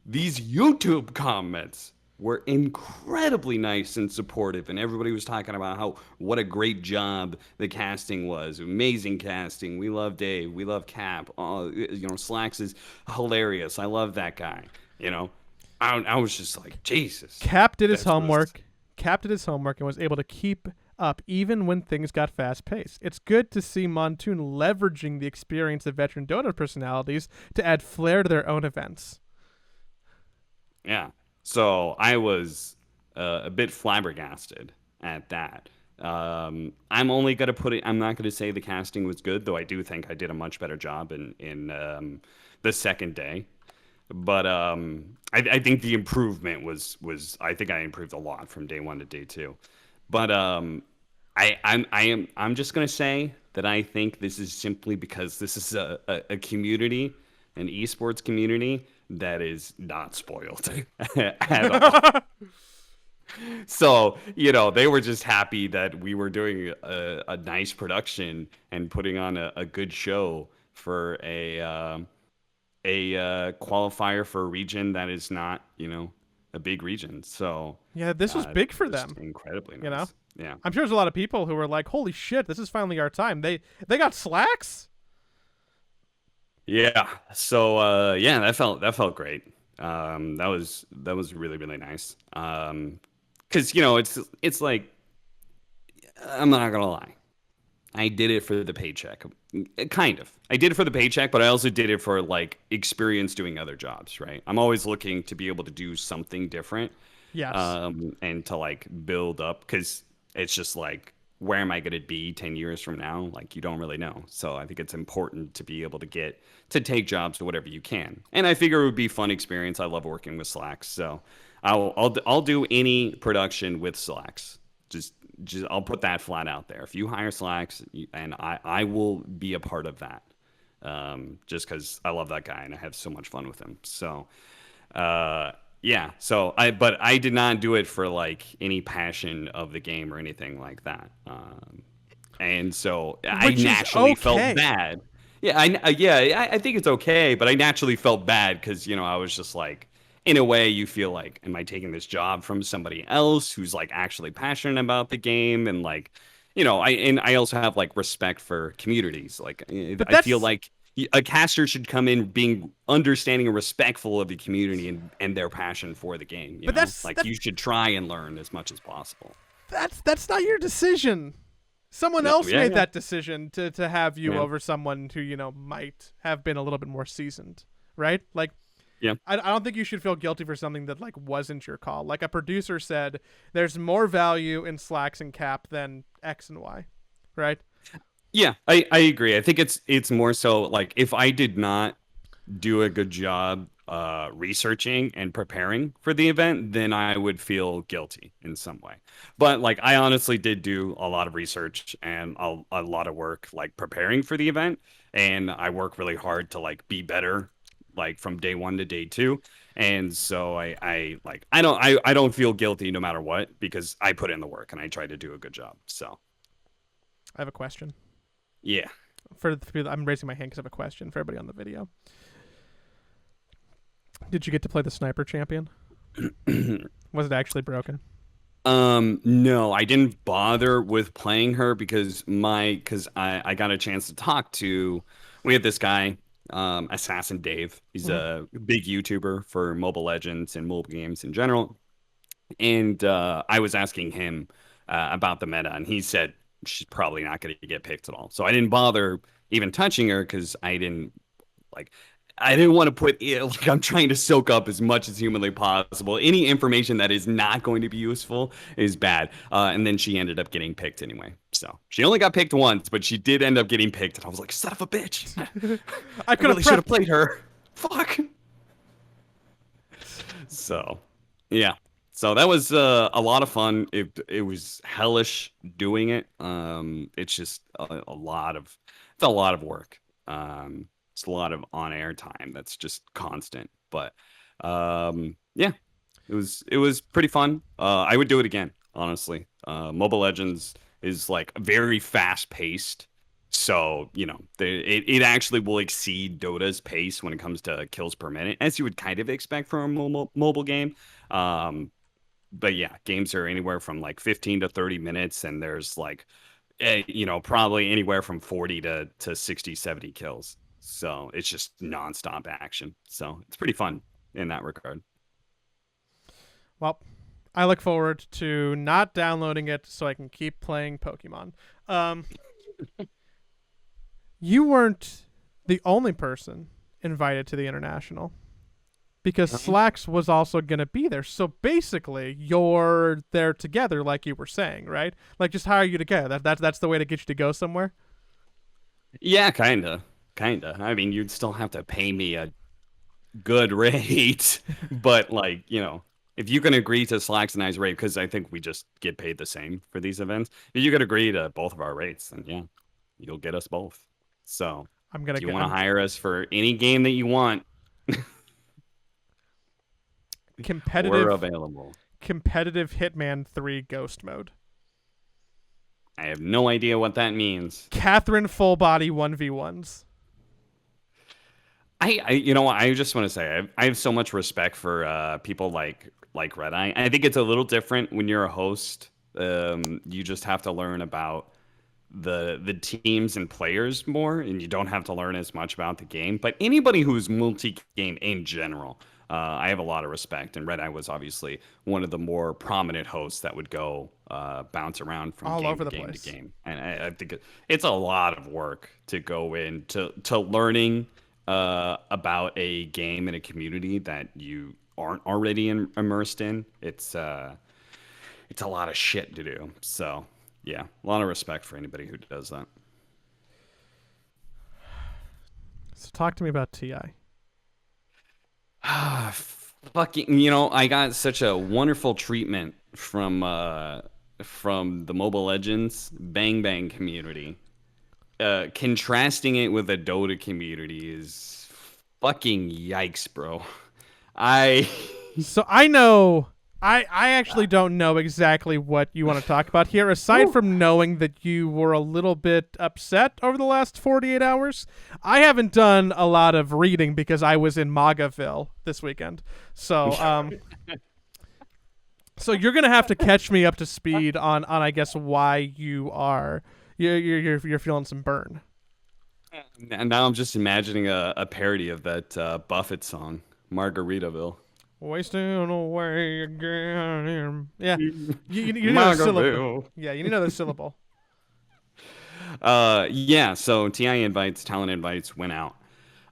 These YouTube comments were incredibly nice and supportive, and everybody was talking about what a great job the casting was. Amazing casting. We love Dave. We love Cap. Slacks is hilarious. I love that guy. I was just like, Jesus. Cap did his homework. Cap did his homework and was able to keep up even when things got fast-paced. It's good to see Montoon leveraging the experience of veteran Dota personalities to add flair to their own events. Yeah. So I was a bit flabbergasted at that. I'm only going to put it, I'm not going to say the casting was good, though I do think I did a much better job in the second day. But I think the improvement was I think I improved a lot from day one to day two. But I'm just gonna say that I think this is simply because this is a community, an esports community that is not spoiled at all. So they were just happy that we were doing a nice production and putting on a good show for a qualifier for a region that is not, a big region. So yeah, this was big for them. Incredibly nice. Yeah. I'm sure there's a lot of people who were like, "Holy shit, this is finally our time." They got slacks. Yeah. So that felt great. That was really, really nice. Cuz it's like, I'm not going to lie. I did it for the paycheck. Kind of. I did it for the paycheck, but I also did it for like experience doing other jobs, right? I'm always looking to be able to do something different. Yes. And to like build up, because it's just like, where am I going to be 10 years from now? Like, you don't really know. So I think it's important to be able to take jobs to whatever you can. And I figure it would be a fun experience. I love working with Slacks. So I'll do any production with Slacks. Just I'll put that flat out there. If you hire Slacks, and I will be a part of that. Just because I love that guy and I have so much fun with him. So yeah. So but I did not do it for like any passion of the game or anything like that. And so I Which is naturally felt okay. bad. Yeah, I think it's okay, but I naturally felt bad because I was just like, in a way, you feel like, am I taking this job from somebody else who's like actually passionate about the game, and like, I also have like respect for communities. Like, But I feel that's like a caster should come in being understanding and respectful of the community and their passion for the game. but that's Like that you should try and learn as much as possible. that's not your decision. Someone No, else yeah, made yeah, that decision to have you yeah, over someone who might have been a little bit more seasoned, right? Like yeah. I don't think you should feel guilty for something that like wasn't your call. Like a producer said, there's more value in Slacks and Cap than X and Y, right? Yeah, I agree. I think it's more so like if I did not do a good job researching and preparing for the event, then I would feel guilty in some way. But like I honestly did do a lot of research and a lot of work like preparing for the event, and I work really hard to like be better like from day one to day two. And so I don't feel guilty no matter what because I put in the work and I try to do a good job. So I have a question yeah. for the people. I'm raising my hand because I have a question for everybody on the video. Did you get to play the sniper champion? Was it actually broken? No, I didn't bother with playing her because I got a chance to talk to we have this guy, Assassin Dave. He's Mm-hmm. a big YouTuber for Mobile Legends and mobile games in general. And I was asking him about the meta, and he said she's probably not going to get picked at all. So I didn't bother even touching her because like I didn't want to put like I'm trying to soak up as much as humanly possible. Any information that is not going to be useful is bad. And then she ended up getting picked anyway. So she only got picked once, but she did end up getting picked. And I was like, son of a bitch. I I could have really should have prepped. played her. Fuck. So yeah. So that was a lot of fun. It was hellish doing it. It's just it's a lot of work. It's a lot of on air time that's just constant. But yeah, it was pretty fun. I would do it again, honestly. Mobile Legends is like very fast paced. So, it actually will exceed Dota's pace when it comes to kills per minute, as you would kind of expect from a mobile game. Um, but yeah, games are anywhere from like 15 to 30 minutes, and there's like, probably anywhere from 40 to 60, 70 kills. So it's just nonstop action. So it's pretty fun in that regard. Well, I look forward to not downloading it so I can keep playing Pokemon. Um, you weren't the only person invited to the international because Slacks was also going to be there. So basically, you're there together, like you were saying, right? Like just hire you together. That's the way to get you to go somewhere. Yeah, kinda. I mean, you'd still have to pay me a good rate, but like, if you can agree to Slack's and I's rate, because I think we just get paid the same for these events, if you could agree to both of our rates, then yeah, you'll get us both. So I'm gonna if you get. want to I'm hire us for any game that you want, we're competitive. available. Competitive Hitman 3 Ghost Mode. I have no idea what that means. Catherine full body 1v1s. I just want to say I have so much respect for people like Red Eye. I think it's a little different when you're a host. You just have to learn about the teams and players more, and you don't have to learn as much about the game. But anybody who's multi-game in general, I have a lot of respect. And Red Eye was obviously one of the more prominent hosts that would go bounce around from All game over to the game to place. game. And I think it's a lot of work to go into learning about a game and a community that you aren't already immersed in. It's a lot of shit to do. So yeah, a lot of respect for anybody who does that. So talk to me about TI. fucking, I got such a wonderful treatment from the Mobile Legends Bang Bang community. Contrasting it with the Dota community is fucking yikes, bro. I So I know I actually don't know exactly what you want to talk about here, aside from knowing that you were a little bit upset over the last 48 hours. I haven't done a lot of reading because I was in Magaville this weekend. So you're gonna have to catch me up to speed on I guess why you're feeling some burn. and now I'm just imagining a parody of that Buffett song, Margaritaville. Wasting away again. Yeah, you know the syllable. Margaritaville. Yeah, you know the syllable. Yeah, so TI invites, talent invites went out.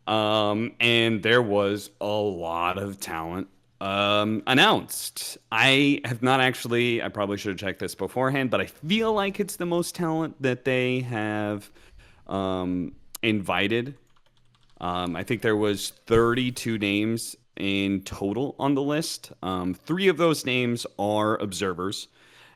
And there was a lot of talent announced. I have not actually, I probably should have checked this beforehand, but I feel like it's the most talent that they have invited. I think there was 32 names in total on the list. Three of those names are observers,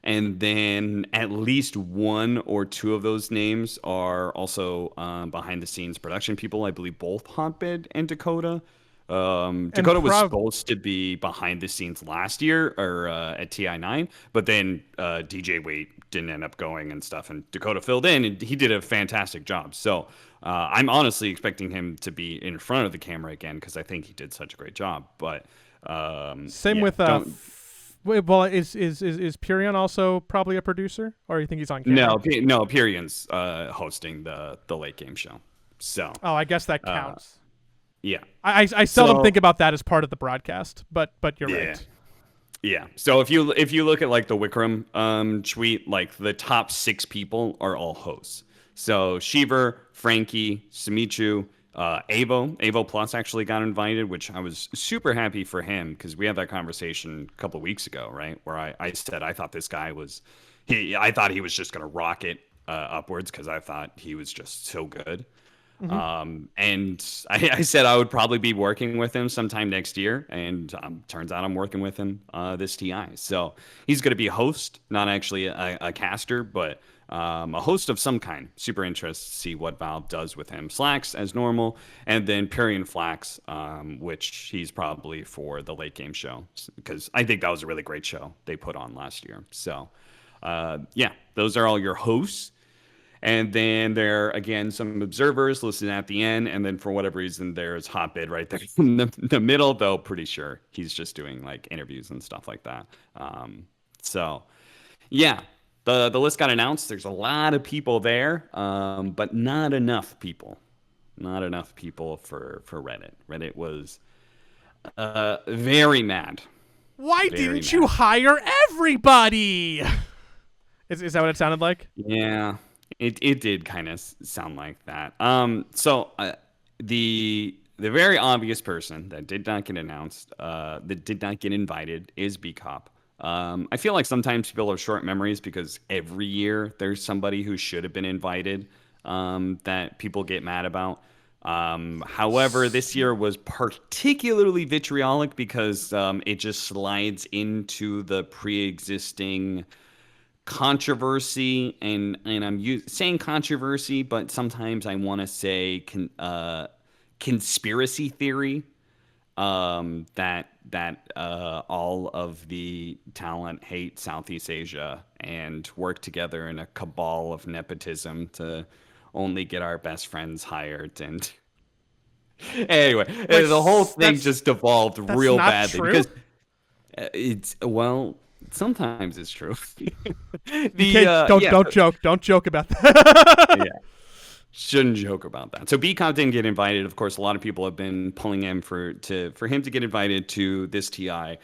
and then at least one or two of those names are also behind the scenes production people. I believe both Hotbed and Dakota. And Dakota was supposed to be behind the scenes last year or at TI9, but then DJ Wait didn't end up going and stuff, and Dakota filled in, and he did a fantastic job. So I'm honestly expecting him to be in front of the camera again because I think he did such a great job. But Same yeah, with don't. wait, well, is Purion also probably a producer, or you think he's on camera? No, Pyrion's hosting the late game show. So Oh, I guess that counts. yeah, I seldom so think about that as part of the broadcast, but you're yeah. right. Yeah. So if you look at like the Wikram tweet, like the top six people are all hosts. So Shiver, Frankie, Simichu, Avo Plus actually got invited, which I was super happy for him because we had that conversation a couple of weeks ago, right? Where I said I thought this guy was I thought he was just gonna rocket upwards because I thought he was just so good. Mm-hmm. And I said I would probably be working with him sometime next year, and turns out I'm working with him this TI. So he's going to be a host, not actually a caster, but a host of some kind. Super interested to see what Valve does with him. Slacks as normal, and then Purion Flax, which he's probably for the late game show because I think that was a really great show they put on last year. So yeah, those are all your hosts. And then there are, again, some observers listed at the end. And then for whatever reason, there's Hotbed right there in the middle, though pretty sure he's just doing like interviews and stuff like that. So, yeah, the list got announced. There's a lot of people there, but not enough people. Not enough people for Reddit. Reddit was very mad. Why Very didn't you mad. hire everybody? Is that what it sounded like? Yeah, it did kind of sound like that. So the very obvious person that did not get announced, that did not get invited, is Bkop. I feel like sometimes people have short memories because every year there's somebody who should have been invited that people get mad about. However, this year was particularly vitriolic because it just slides into the pre-existing controversy, and saying controversy, but sometimes I want to say conspiracy theory, that all of the talent hate Southeast Asia and work together in a cabal of nepotism to only get our best friends hired. And anyway, Wait, the whole thing that's just devolved that's real not badly true. because it's, well, sometimes it's true. BK, don't Yeah, don't joke about that. yeah, shouldn't joke about that. So Bcop didn't get invited. Of course, a lot of people have been pulling him for him to get invited to this TI,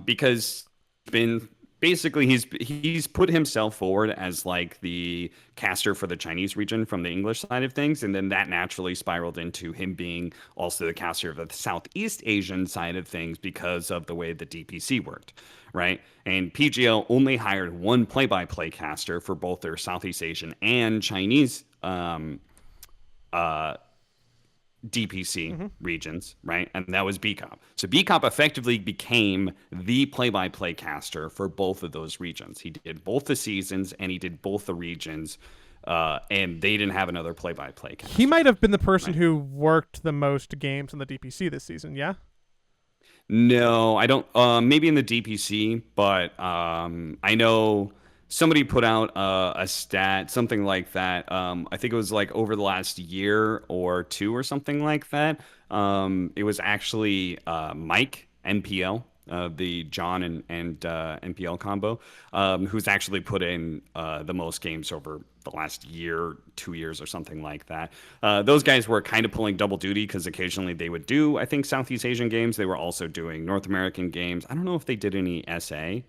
because been basically he's put himself forward as like the caster for the Chinese region from the English side of things, and then that naturally spiraled into him being also the caster of the Southeast Asian side of things because of the way the DPC worked, right? And PGL only hired one play-by-play caster for both their Southeast Asian and Chinese DPC Mm-hmm. regions, right? And that was Bkop. So Bkop effectively became the play-by-play caster for both of those regions. He did both the seasons and he did both the regions, and they didn't have another play-by-play He caster, might have been the person right? who worked the most games in the DPC this season. Yeah. No, I don't. Maybe in the DPC, but I know somebody put out a stat, something like that. I think it was like over the last year or two or something like that. It was actually Mike NPL, the John and NPL combo, who's actually put in the most games over the last year, 2 years, or something like that. Those guys were kind of pulling double duty because occasionally they would do, I think, Southeast Asian games. They were also doing North American games. I don't know if they did any SA.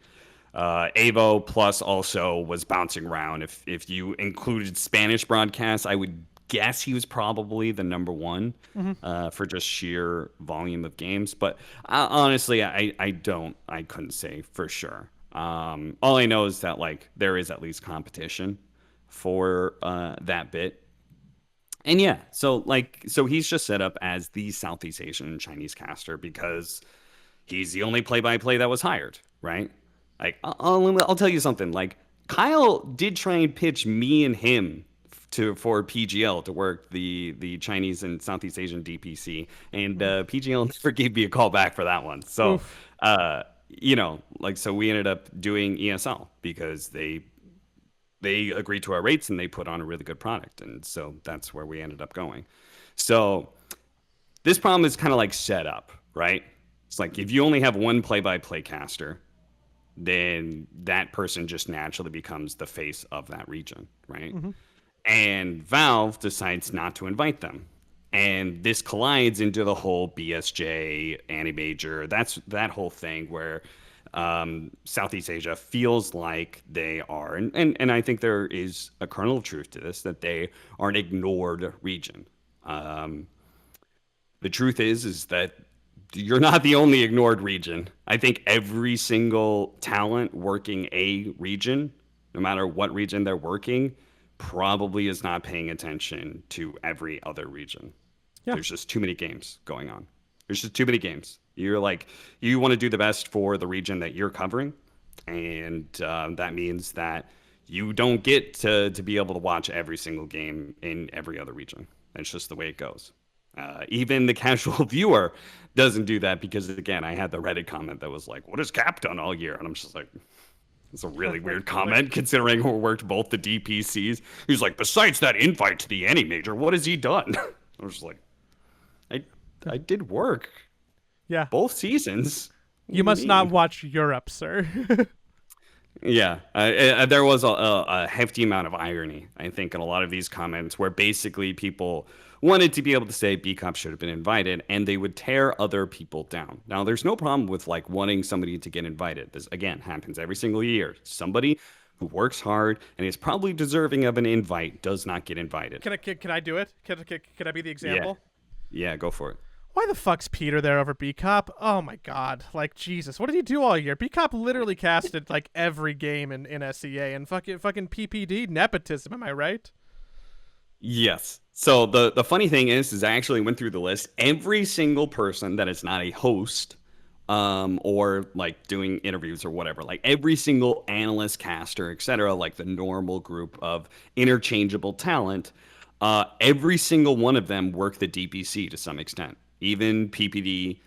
Avo Plus also was bouncing around. If you included Spanish broadcasts, I would guess he was probably the number one Mm-hmm. for just sheer volume of games. But honestly, I couldn't say for sure. All I know is that like there is at least competition for that bit. And yeah, so he's just set up as the Southeast Asian Chinese caster because he's the only play-by-play that was hired, right? Like I'll tell you something. Like Kyle did try and pitch me and him for PGL to work the Chinese and Southeast Asian DPC, and PGL never gave me a call back for that one. So Oof. like so we ended up doing ESL because they agreed to our rates and they put on a really good product, and so that's where we ended up going. So this problem is kind of like set up, right? It's like if you only have one play-by-play caster, then that person just naturally becomes the face of that region, right? Mm-hmm. And Valve decides not to invite them. And this collides into the whole BSJ, anti-major, that whole thing where Southeast Asia feels like they are, and I think there is a kernel of truth to this, that they are an ignored region. Um, the truth is that you're not the only ignored region. I think every single talent working a region, no matter what region they're working, probably is not paying attention to every other region. Yeah. There's just too many games going on. There's just too many games. You're like, you want to do the best for the region that you're covering, and that means that you don't get to be able to watch every single game in every other region. That's just the way it goes. Even the casual viewer doesn't do that because, again, I had the Reddit comment that was like, "What has Cap done all year?" And I'm just like, "It's a really weird comment considering who worked both the DPCs." He's like, "Besides that invite to the Any Major, what has he done?" I was just like, "I I did work Yeah. both seasons." What do You must not mean? watch Europe, sir. Yeah, there was a hefty amount of irony, I think, in a lot of these comments where basically people wanted to be able to say Bkop should have been invited and they would tear other people down. Now, there's no problem with like wanting somebody to get invited. This, again, happens every single year. Somebody who works hard and is probably deserving of an invite does not get invited. Can I do it? Can I be the Yeah, example? yeah, go for it. Why the fuck's Peter there over Bkop? Oh my god. Like, Jesus. What did he do all year? Bkop literally casted, like, every game in SEA and fucking PPD nepotism, am I right? Yes. So the funny thing is I actually went through the list. Every single person that is not a host, or like doing interviews or whatever, like every single analyst, caster, etc., like the normal group of interchangeable talent, every single one of them work the DPC to some extent. Even PPD,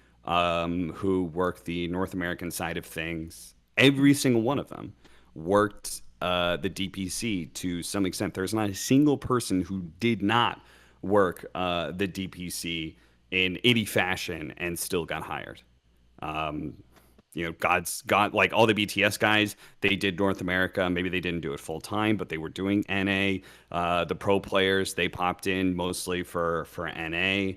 who work the North American side of things, every single one of them worked the DPC to some extent. There's not a single person who did not work the DPC in any fashion and still got hired. Um, God's got like all the BTS guys, they did North America. Maybe they didn't do it full time, but they were doing NA. The pro players, they popped in mostly for NA.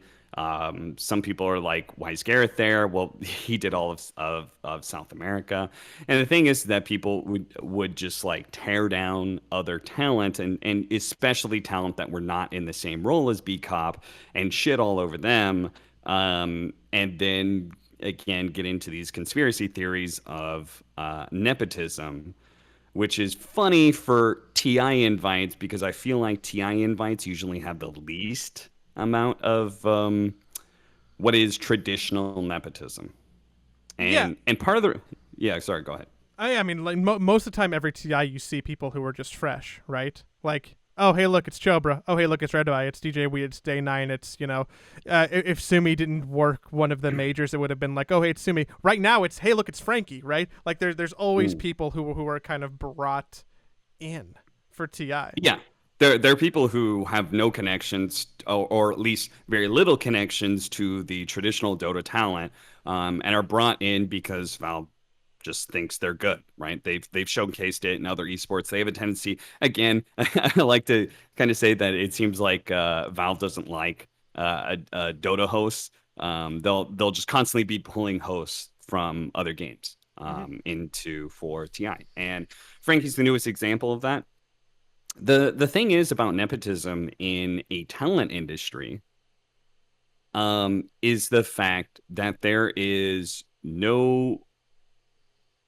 Some people are like, why is Gareth there? Well, he did all of South America. And the thing is that people would just like tear down other talent and especially talent that were not in the same role as Bkop and shit all over them. And then again get into these conspiracy theories of nepotism, which is funny for TI invites because I feel like TI invites usually have the least amount of what is traditional nepotism. Yeah, And part of the yeah, sorry, go ahead. I mean, like most of the time, every TI you see people who are just fresh, right? Like, oh hey, look, it's Chobra. Oh hey, look, it's Red Eye. It's DJ Weed. It's Day Nine. It's if Sumi didn't work one of the majors, it would have been like, oh hey, it's Sumi. Right now, it's hey, look, it's Frankie. Right? Like there's always Ooh. people who are kind of brought in for TI. Yeah. There are people who have no connections, or at least very little connections to the traditional Dota talent, and are brought in because Valve just thinks they're good, right? They've showcased it in other esports. They have a tendency, again, I like to kind of say that it seems like Valve doesn't like a Dota hosts. They'll just constantly be pulling hosts from other games Mm-hmm. into for TI, and Frankie's the newest example of that. The thing is about nepotism in a talent industry, is the fact that there is no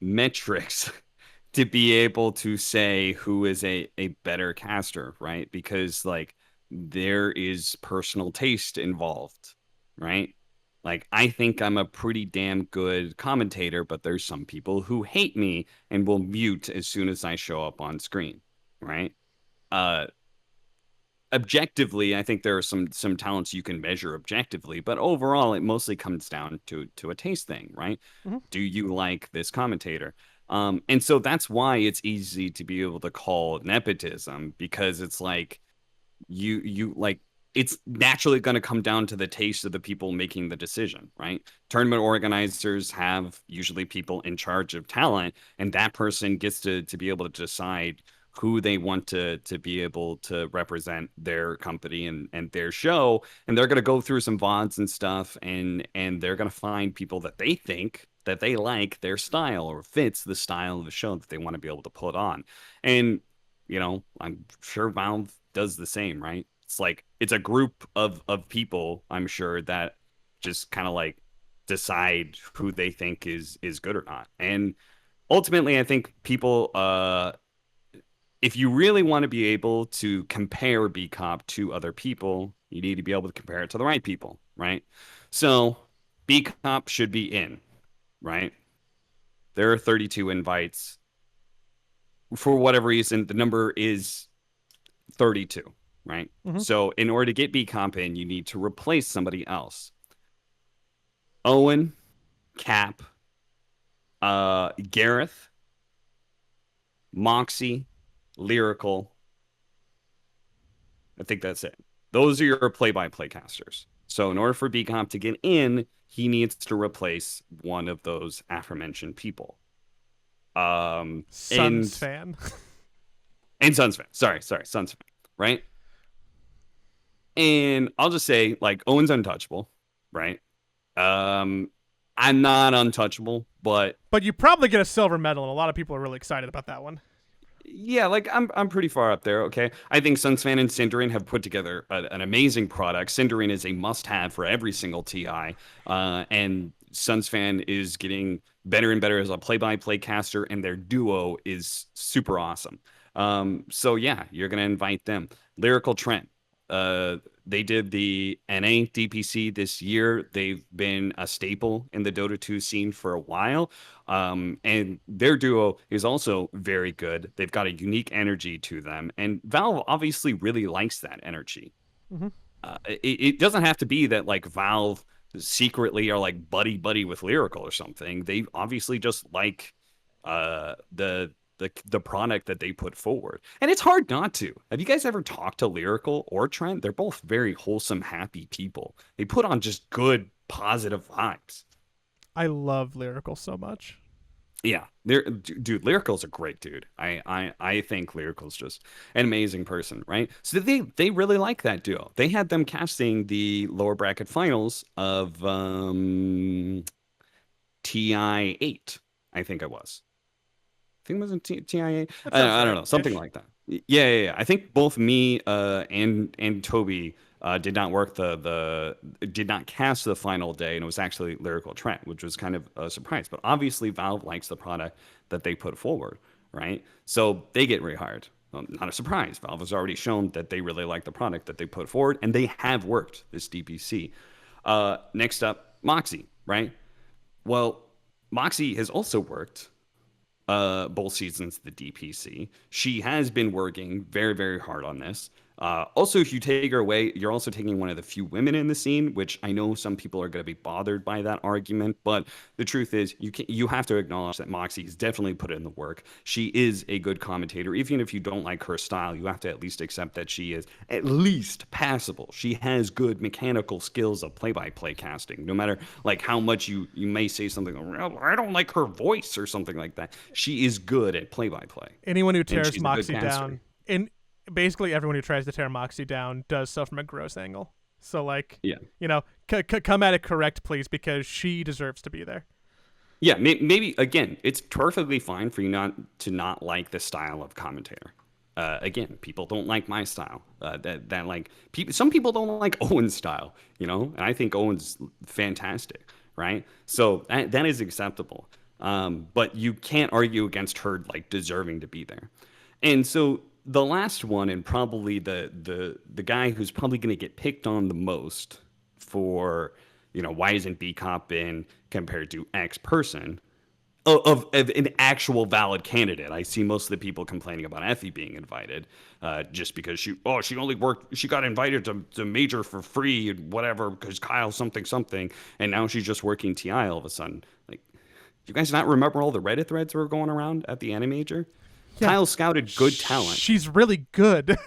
metrics to be able to say who is a better caster, right? Because like there is personal taste involved, right? Like I think I'm a pretty damn good commentator, but there's some people who hate me and will mute as soon as I show up on screen, right? Uh, Objectively, I think there are some talents you can measure objectively, but overall, it mostly comes down to a taste thing, right? Mm-hmm. Do you like this commentator? And so that's why it's easy to be able to call nepotism because it's like you like it's naturally going to come down to the taste of the people making the decision, right? Tournament organizers have usually people in charge of talent, and that person gets to be able to decide who they want to be able to represent their company and their show, and they're going to go through some VODs and stuff, and they're going to find people that they think that they like their style or fits the style of the show that they want to be able to put on. And I'm sure Valve does the same, right? It's like it's a group of people, I'm sure, that just kind of like decide who they think is good or not. And ultimately, I think people if you really want to be able to compare Bkop to other people, you need to be able to compare it to the right people, right? So Bkop should be in, right? There are 32 invites. For whatever reason, the number is 32, right? Mm-hmm. So in order to get Bcomp in, you need to replace somebody else. Owen, Cap, Gareth, Moxie, Lyrical. I think that's it. Those are your play-by-play casters. So in order for Bcomp to get in, he needs to replace one of those aforementioned people. Um, Suns and fan. and Suns fan. Sorry, Suns fan. Right? And I'll just say, like, Owen's untouchable, right? Um, I'm not untouchable, but But you probably get a silver medal, and a lot of people are really excited about that one. yeah, like I'm pretty far up there. Okay, I think Sunsfan and Cinderin have put together an amazing product. Cinderin is a must-have for every single TI, and Sunsfan is getting better and better as a play-by-play caster, and their duo is super awesome. So yeah, you're gonna invite them. Lyrical Trent. They did the NA DPC this year. They've been a staple in the Dota 2 scene for a while. And their duo is also very good. They've got a unique energy to them, and Valve obviously really likes that energy. Mm-hmm. It doesn't have to be that like Valve secretly are like buddy buddy with Lyrical or something. They obviously just like the product that they put forward, and it's hard not to. Have you guys ever talked to Lyrical or Trent? They're both very wholesome, happy people. They put on just good, positive vibes. I love Lyrical so much. Yeah, dude, Lyrical's a great dude. I think Lyrical's just an amazing person, right? So they really like that duo. They had them casting the lower bracket finals of TI 8, I think it was. I think it was in TIA. That sounds I don't right know, something ish. like that. Yeah. I think both me and Toby did not work the did not cast the final day, and it was actually Lyrical Trent, which was kind of a surprise. But obviously, Valve likes the product that they put forward, right? So they get rehired. not a surprise. Valve has already shown that they really like the product that they put forward, and they have worked this DPC. Next up, Moxie, right? Well, Moxie has also worked both seasons of the DPC. She has been working very, very hard on this. Also, if you take her away, you're also taking one of the few women in the scene, which I know some people are going to be bothered by that argument. But the truth is, you have to acknowledge that Moxie has definitely put in the work. She is a good commentator. Even if you don't like her style, you have to at least accept that she is at least passable. She has good mechanical skills of play-by-play casting. No matter like how much you may say something, well, I don't like her voice or something like that. She is good at play-by-play. Anyone who tears Moxie down, basically everyone who tries to tear Moxie down does so from a gross angle. So like, yeah, come at it correct, please, because she deserves to be there. Yeah, maybe again, it's perfectly fine for you not like the style of commentator. Again, people don't like my style. Some people don't like Owen's style, and I think Owen's fantastic, right? So that is acceptable. But you can't argue against her like deserving to be there. And so the last one, and probably the guy who's probably going to get picked on the most for, why isn't Bkop in compared to X person of an actual valid candidate. I see most of the people complaining about Effie being invited just because she got invited to major for free and whatever because Kyle something, and now she's just working TI all of a sudden. Like, you guys not remember all the Reddit threads that were going around at the Animajor? Yeah. Kyle scouted good talent. She's really good.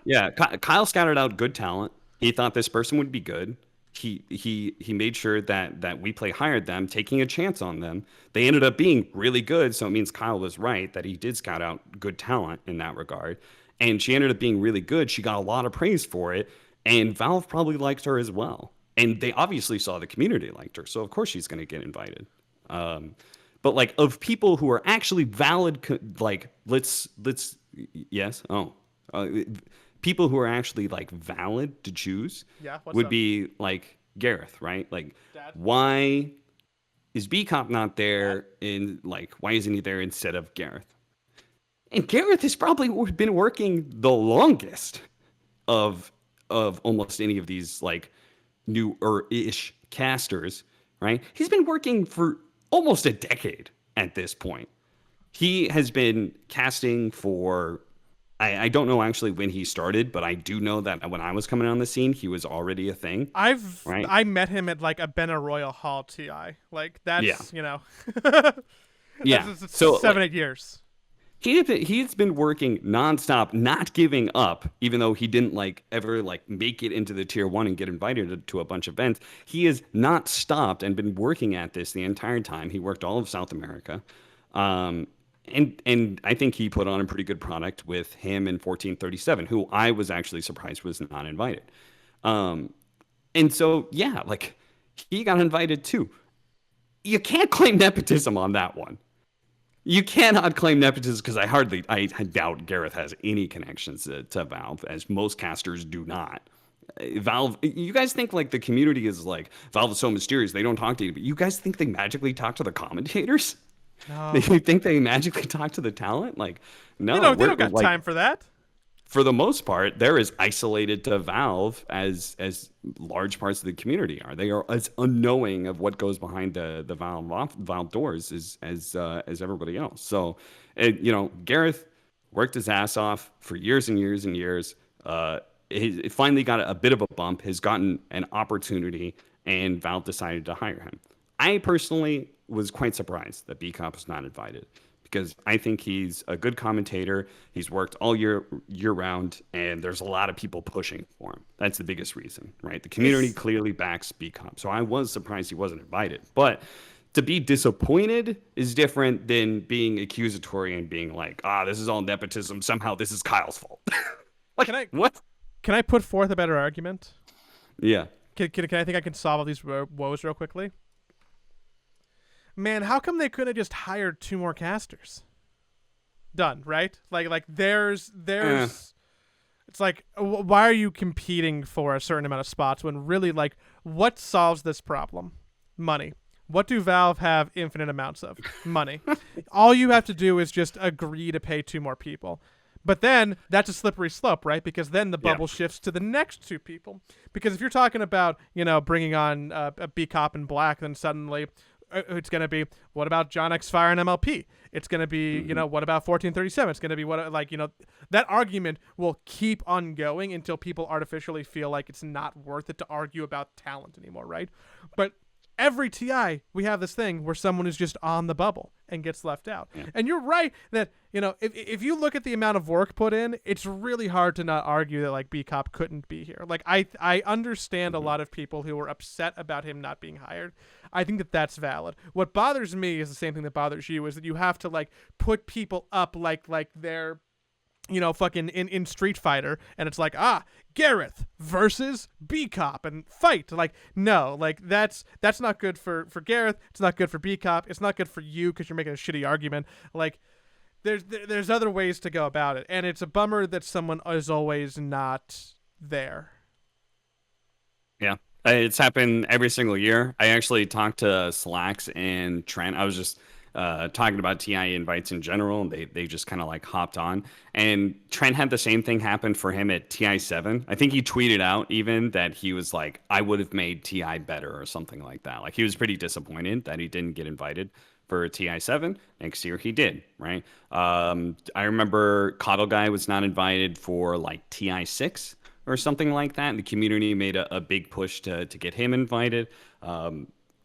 Yeah, Kyle scouted out good talent. He thought this person would be good. He made sure that We Play hired them, taking a chance on them. They ended up being really good, so it means Kyle was right that he did scout out good talent in that regard. And she ended up being really good. She got a lot of praise for it, and Valve probably liked her as well. And they obviously saw the community liked her, so of course she's going to get invited. But like of people who are actually valid, people who are actually like valid to choose would be like Gareth, right? Like, Dad? Why is Bkop not there? Why isn't he there instead of Gareth? And Gareth has probably been working the longest of almost any of these like new-ish casters, right? He's been working for almost a decade at this point. He has been casting for, I don't know actually when he started, but I do know that when I was coming on the scene, he was already a thing. I met him at like a Benna Royal Hall TI. Like that's, yeah. So 7-8 years. He's been working nonstop, not giving up, even though he didn't ever make it into the tier 1 and get invited to a bunch of events. He has not stopped and been working at this the entire time. He worked all of South America. And I think he put on a pretty good product with him and 1437, who I was actually surprised was not invited. And so, yeah, he got invited too. You can't claim nepotism on that one. You cannot claim nepotism because I doubt Gareth has any connections to Valve, as most casters do not. Valve, you guys think the community is Valve is so mysterious, they don't talk to you, but you guys think they magically talk to the commentators? No. They think they magically talk to the talent? No. They don't got time for that. For the most part, they're as isolated to Valve as large parts of the community are. They are as unknowing of what goes behind the Valve doors as everybody else. So, Gareth worked his ass off for years and years and years. He finally got a bit of a bump, has gotten an opportunity, and Valve decided to hire him. I personally was quite surprised that Bkop was not invited, because I think he's a good commentator. He's worked all year round, and there's a lot of people pushing for him. That's the biggest reason, right? The community clearly backs Bkop. So I was surprised he wasn't invited. But to be disappointed is different than being accusatory and being this is all nepotism. Somehow this is Kyle's fault. What? Can I put forth a better argument? Yeah. Can I think I can solve all these woes real quickly? Man, how come they couldn't have just hired 2 more casters? Done, right? There's it's why are you competing for a certain amount of spots when really what solves this problem? Money. What do Valve have infinite amounts of? Money. All you have to do is just agree to pay 2 more people. But then that's a slippery slope, right? Because then the Yeah. bubble shifts to the next two people. Because if you're talking about, bringing on a Bkop and Black, then suddenly it's going to be, what about John X Fire and MLP? It's going to be, Hmm. what about 1437? It's going to be that argument will keep on going until people artificially feel like it's not worth it to argue about talent anymore, right? But every TI, we have this thing where someone is just on the bubble and gets left out. Yeah. And you're right that, if you look at the amount of work put in, it's really hard to not argue that like Bkop couldn't be here. Like I understand a lot of people who were upset about him not being hired. I think that that's valid. What bothers me is the same thing that bothers you, is that you have to like put people up like they're fucking in Street Fighter, and it's like, Gareth versus Bkop and fight. Like, no, like that's not good for Gareth. It's not good for Bkop. It's not good for you because you're making a shitty argument. Like, there's other ways to go about it, and it's a bummer that someone is always not there. Yeah. It's happened every single year. I actually talked to Slacks and Trent. I was just talking about TI invites in general, and they just kind of like hopped on. And Trent had the same thing happen for him at TI7. I think he tweeted out even that he was like, I would have made TI better or something like that. Like he was pretty disappointed that he didn't get invited for TI7. Next year he did, right? I remember Coddle Guy was not invited for like TI6 or something like that. And the community made a big push to get him invited.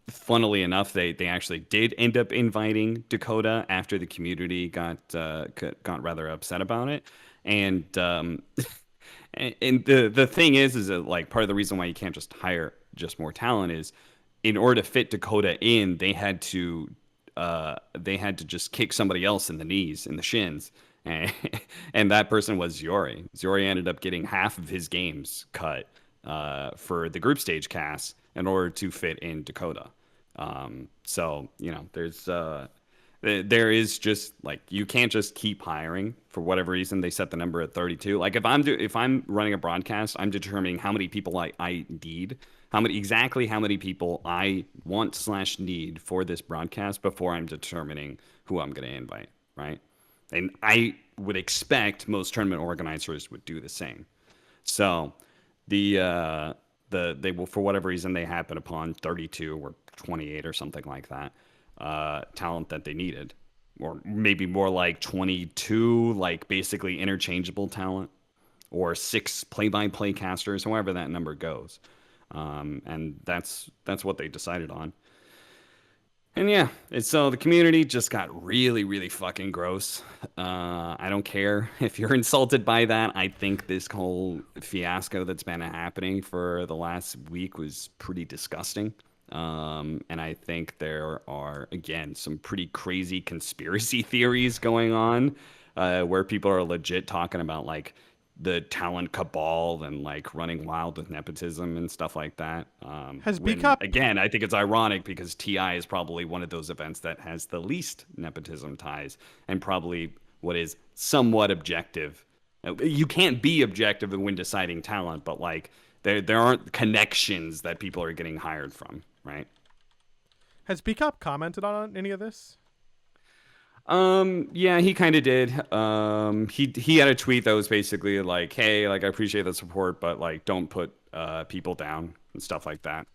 Funnily enough, they actually did end up inviting Dakota after the community got rather upset about it. And and the thing is that like part of the reason why you can't just hire just more talent is in order to fit Dakota in, they had to just kick somebody else in the knees, in the shins. And that person was Ziori. Ziori ended up getting half of his games cut for the group stage cast in order to fit in Dakota. So there is just like you can't just keep hiring for whatever reason. They set the number at 32. Like if I'm running a broadcast, I'm determining how many people I need, how many people I want/need for this broadcast before I'm determining who I'm going to invite, right? And I would expect most tournament organizers would do the same. So they will, for whatever reason, they happen upon 32 or 28 or something like that talent that they needed, or maybe more like 22, like basically interchangeable talent, or 6 play-by-play casters, however that number goes, and that's what they decided on. And yeah, so the community just got really, really fucking gross. I don't care if you're insulted by that. I think this whole fiasco that's been happening for the last week was pretty disgusting. And I think there are, again, some pretty crazy conspiracy theories going on where people are legit talking about like the talent cabal and like running wild with nepotism and stuff like that. Has When Bkop again, I think it's ironic because TI is probably one of those events that has the least nepotism ties and probably what is somewhat objective. You can't be objective when deciding talent, but like there aren't connections that people are getting hired from, right? has Bkop commented on any of this? Yeah, he kind of did. He had a tweet that was basically like, "Hey, like I appreciate the support, but like don't put people down and stuff like that."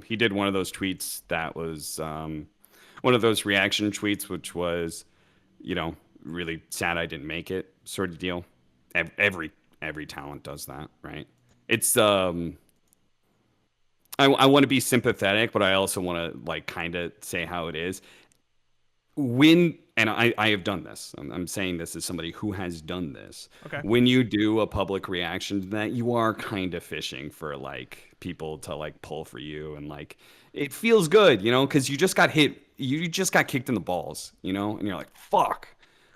He did one of those tweets that was one of those reaction tweets, which was, really sad I didn't make it, sort of deal. Every talent does that, right? It's I want to be sympathetic, but I also want to like kind of say how it is when, and I have done this. I'm saying this as somebody who has done this. Okay. When you do a public reaction to that, you are kind of fishing for like people to like pull for you, and like it feels good, because you just got hit, you just got kicked in the balls, and you're like, fuck,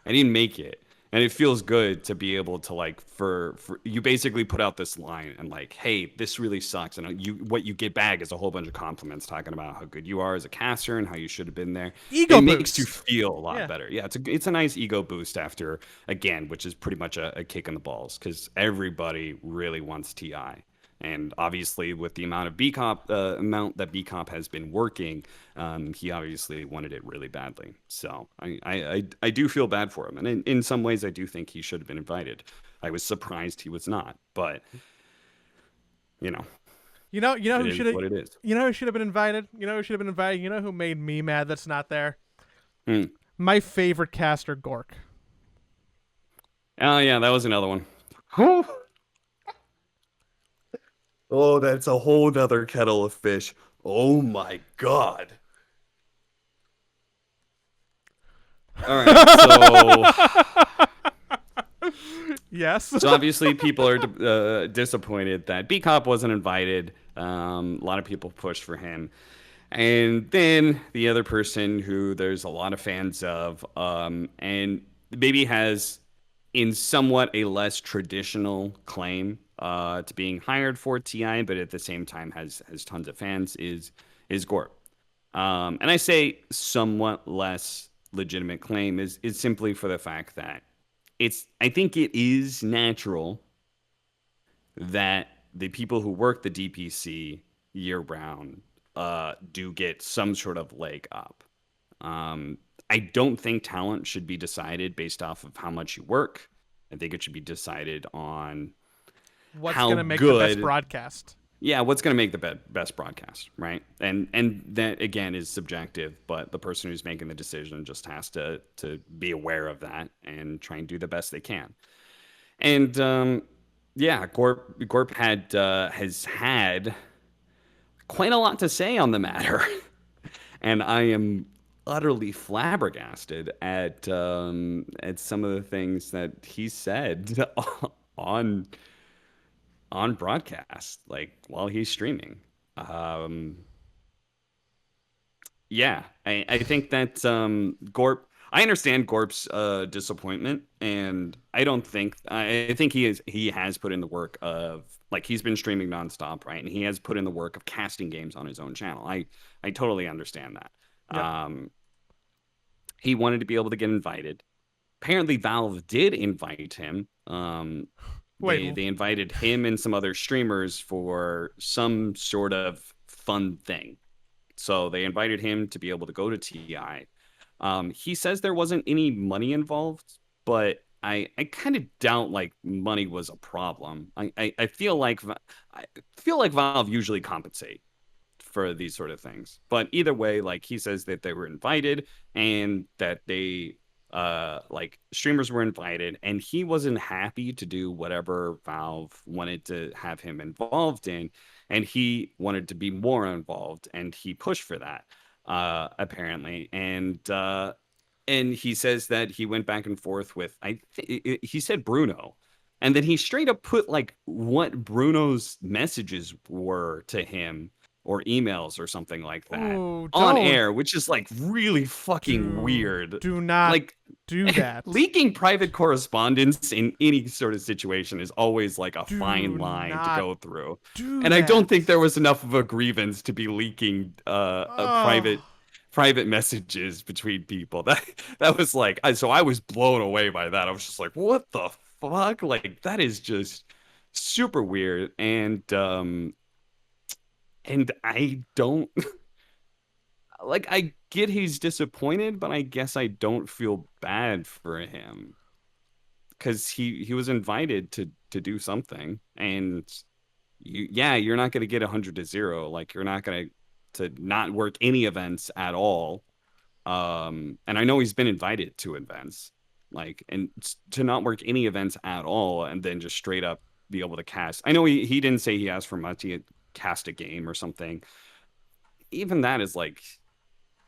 I didn't make it. And it feels good to be able to like for you basically put out this line and like, hey, this really sucks, and what you get back is a whole bunch of compliments talking about how good you are as a caster and how you should have been there. Ego It makes you boost. feel a lot Yeah. better. Yeah, it's a nice ego boost after, again, which is pretty much a kick in the balls because everybody really wants TI. And obviously, with the amount of Bkop amount that Bkop has been working, he obviously wanted it really badly. So I do feel bad for him, and in some ways, I do think he should have been invited. I was surprised he was not, but you know, You know it who is should have what it is. you know who should have been invited. You know who should have been invited. You know who made me mad that's not there. Hmm. My favorite caster, Gork. Oh yeah, that was another one. Oh, that's a whole nother kettle of fish. Oh my God. All right, Yes. so obviously people are disappointed that Bkop wasn't invited. A lot of people pushed for him, and then the other person who there's a lot of fans of, and maybe has in somewhat a less traditional claim to being hired for TI, but at the same time has tons of fans is Gorp. And I say somewhat less legitimate claim is simply for the fact that I think it is natural that the people who work the DPC year round do get some sort of leg up. Um, I don't think talent should be decided based off of how much you work. I think it should be decided on What's how gonna make the best good, broadcast? yeah, what's going to make the best broadcast, right? And that again is subjective, but the person who's making the decision just has to be aware of that and try and do the best they can. And yeah, Gorp has had quite a lot to say on the matter, and I am utterly flabbergasted at some of the things that he said on on broadcast, like while he's streaming. Um, yeah, I think that Gorp. I understand Gorp's disappointment, and I think he has put in the work of like he's been streaming nonstop, right? And he has put in the work of casting games on his own channel. I totally understand that. Yep. He wanted to be able to get invited. Apparently, Valve did invite him. Wait. They invited him and some other streamers for some sort of fun thing. So they invited him to be able to go to TI. He says there wasn't any money involved, but I kind of doubt like money was a problem. I feel like Valve usually compensate for these sort of things. But either way, like he says that they were invited and that they like streamers were invited and he wasn't happy to do whatever Valve wanted to have him involved in and he wanted to be more involved and he pushed for that apparently and he says that he went back and forth with he said Bruno and then he straight up put like what Bruno's messages were to him or emails or something like that Oh, on don't air, which is like really fucking weird. do not Like do that. leaking private correspondence in any sort of situation is always like a Do fine line to not go through. do And I don't that. think there was enough of a grievance to be leaking a Oh, private messages between people. That was like so I was blown away by that. I was just like, what the fuck? Like that is just super weird and I don't like I get he's disappointed, but I guess I don't feel bad for him because he was invited to do something, and you're not going to get 100 to 0. Like you're not going to not work any events at all. And I know he's been invited to events, like and to not work any events at all, and then just straight up be able to cast. I know he didn't say he asked for much. He had cast a game or something. Even that is like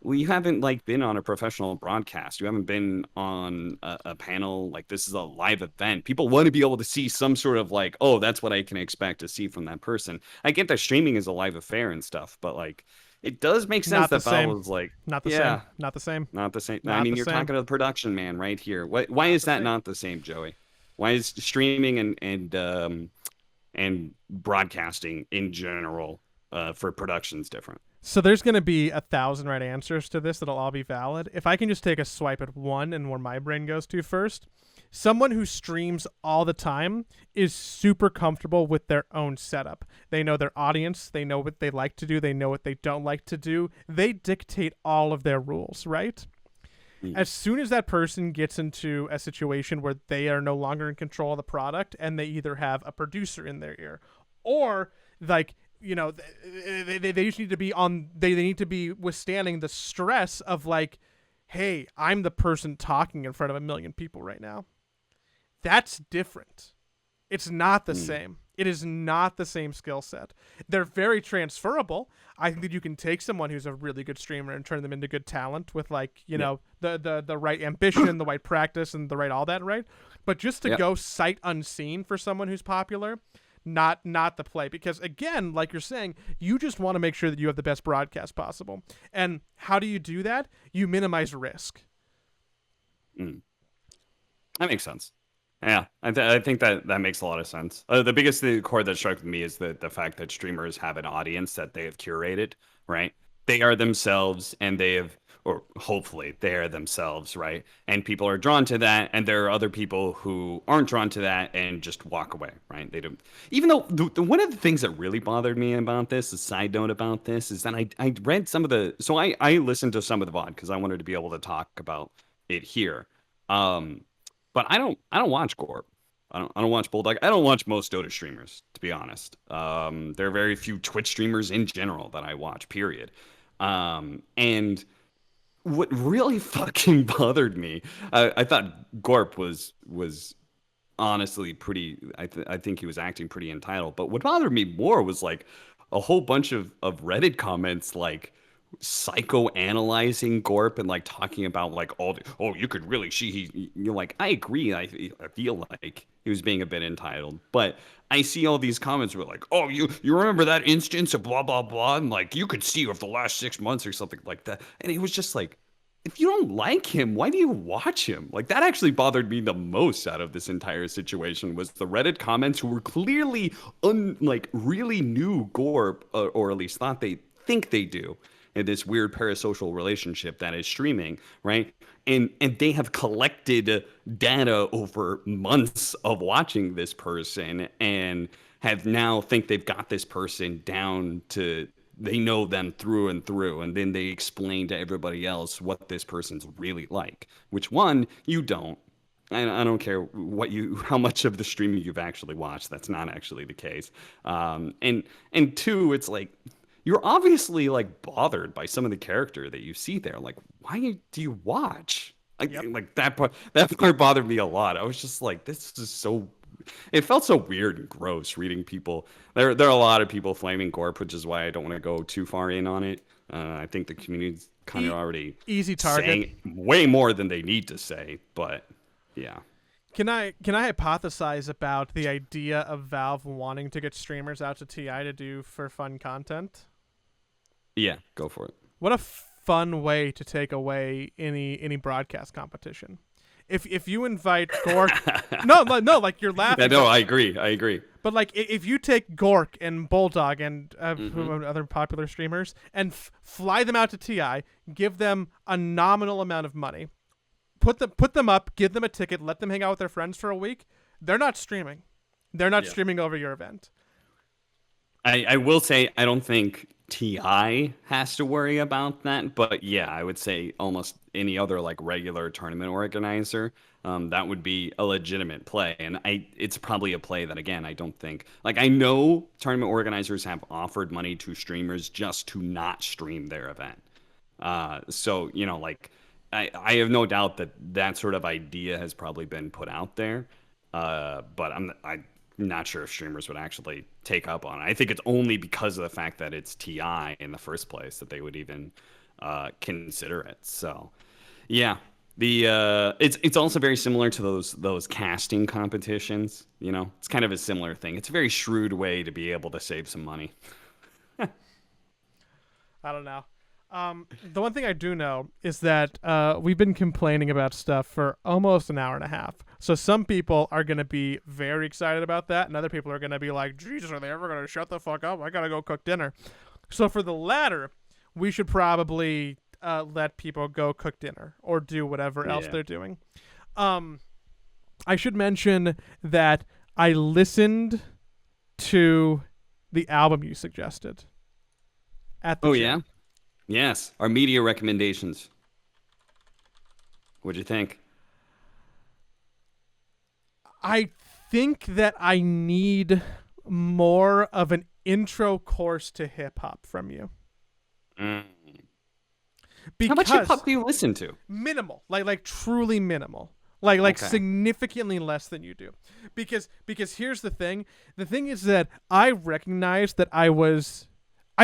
well, you haven't like been on a professional broadcast. You haven't been on a panel. Like this is a live event. People want to be able to see some sort of like, oh, that's what I can expect to see from that person. I get that streaming is a live affair and stuff, but like it does make sense not the that Valve same. was like, Not the yeah, same. Not the same. not the same. I Not mean, the you're same. talking to the production man right here. Why Not is the that same. not the same, Joey? Why is streaming and broadcasting in general for productions different? So there's going to be 1,000 right answers to this that'll all be valid. If I can just take a swipe at one and where my brain goes to first, Someone who streams all the time is super comfortable with their own setup. They know their audience, they know what they like to do, they know what they don't like to do. They dictate all of their rules, right? Mm. As soon as that person gets into a situation where they are no longer in control of the product and they either have a producer in their ear or like they just need to be on they need to be withstanding the stress of like, hey, I'm the person talking in front of a million people right now. That's different. It's not the same. It is not the same skill set. They're very transferable. I think that you can take someone who's a really good streamer and turn them into good talent with like, the right ambition, the right practice, and the right all that, right? But just to go sight unseen for someone who's popular, not the play. Because again, like you're saying, you just want to make sure that you have the best broadcast possible. And how do you do that? You minimize risk. That makes sense. Yeah, I think that makes a lot of sense. The biggest chord that struck with me is the fact that streamers have an audience that they have curated, right? They are themselves, and they have, or hopefully they are themselves, right? And people are drawn to that, and there are other people who aren't drawn to that and just walk away, right? They don't. Even though one of the things that really bothered me about this, a side note about this, is that I read some of the, so I listened to some of the VOD because I wanted to be able to talk about it here. But I don't watch Gorgc. I don't watch Bulldog. I don't watch most Dota streamers, to be honest. There are very few Twitch streamers in general that I watch, period. And what really fucking bothered me, I thought Gorp was honestly pretty. I think he was acting pretty entitled. But what bothered me more was like a whole bunch of Reddit comments like psychoanalyzing Gorp and like talking about like you could really you're like, I agree. I feel like he was being a bit entitled, but I see all these comments were like, oh, you remember that instance of blah blah blah, and like you could see over the last 6 months or something like that, and it was just like, if you don't like him, why do you watch him? Like that actually bothered me the most out of this entire situation was the Reddit comments who were clearly really knew Gorp, or at least thought they think they do, in this weird parasocial relationship that is streaming, right? And they have collected data over months of watching this person and have now think they've got this person down to, they know them through and through, and then they explain to everybody else what this person's really like, which one, you don't. I don't care how much of the streaming you've actually watched. That's not actually the case. And two, it's like, you're obviously like bothered by some of the character that you see there. Like, why do you watch? Like that part bothered me a lot. I was just like, this is so. It felt so weird and gross reading people. There are a lot of people flaming Gorp, which is why I don't want to go too far in on it. I think the community's kind of already easy target, saying way more than they need to say. But yeah. Can I hypothesize about the idea of Valve wanting to get streamers out to TI to do for fun content? Yeah, go for it. What a fun way to take away any broadcast competition. If you invite Gorgc, no, like you're laughing. Yeah, no, I agree. But like if you take Gorgc and Bulldog and other popular streamers and fly them out to TI, give them a nominal amount of money, put them up, give them a ticket, let them hang out with their friends for a week, they're not streaming. They're not streaming over your event. I will say I don't think TI has to worry about that, but yeah, I would say almost any other like regular tournament organizer, that would be a legitimate play. And it's probably a play that, again, I don't think, like, I know tournament organizers have offered money to streamers just to not stream their event. So, like, I have no doubt that sort of idea has probably been put out there. But I'm not sure if streamers would actually take up on it. I think it's only because of the fact that it's TI in the first place that they would even consider it. So, yeah, it's also very similar to those casting competitions. It's kind of a similar thing. It's a very shrewd way to be able to save some money. I don't know. The one thing I do know is that we've been complaining about stuff for almost an hour and a half. So some people are going to be very excited about that, and other people are going to be like, Jesus, are they ever going to shut the fuck up? I got to go cook dinner. So for the latter, we should probably let people go cook dinner or do whatever else they're doing. I should mention that I listened to the album you suggested at the Oh gym. yeah, yes. Our media recommendations. What'd you think? I think that I need more of an intro course to hip hop from you Mm. How much hip because hop do you listen to? minimal, like truly minimal. Like Okay. significantly less than you do. Because here's the thing. The thing is that I recognize that I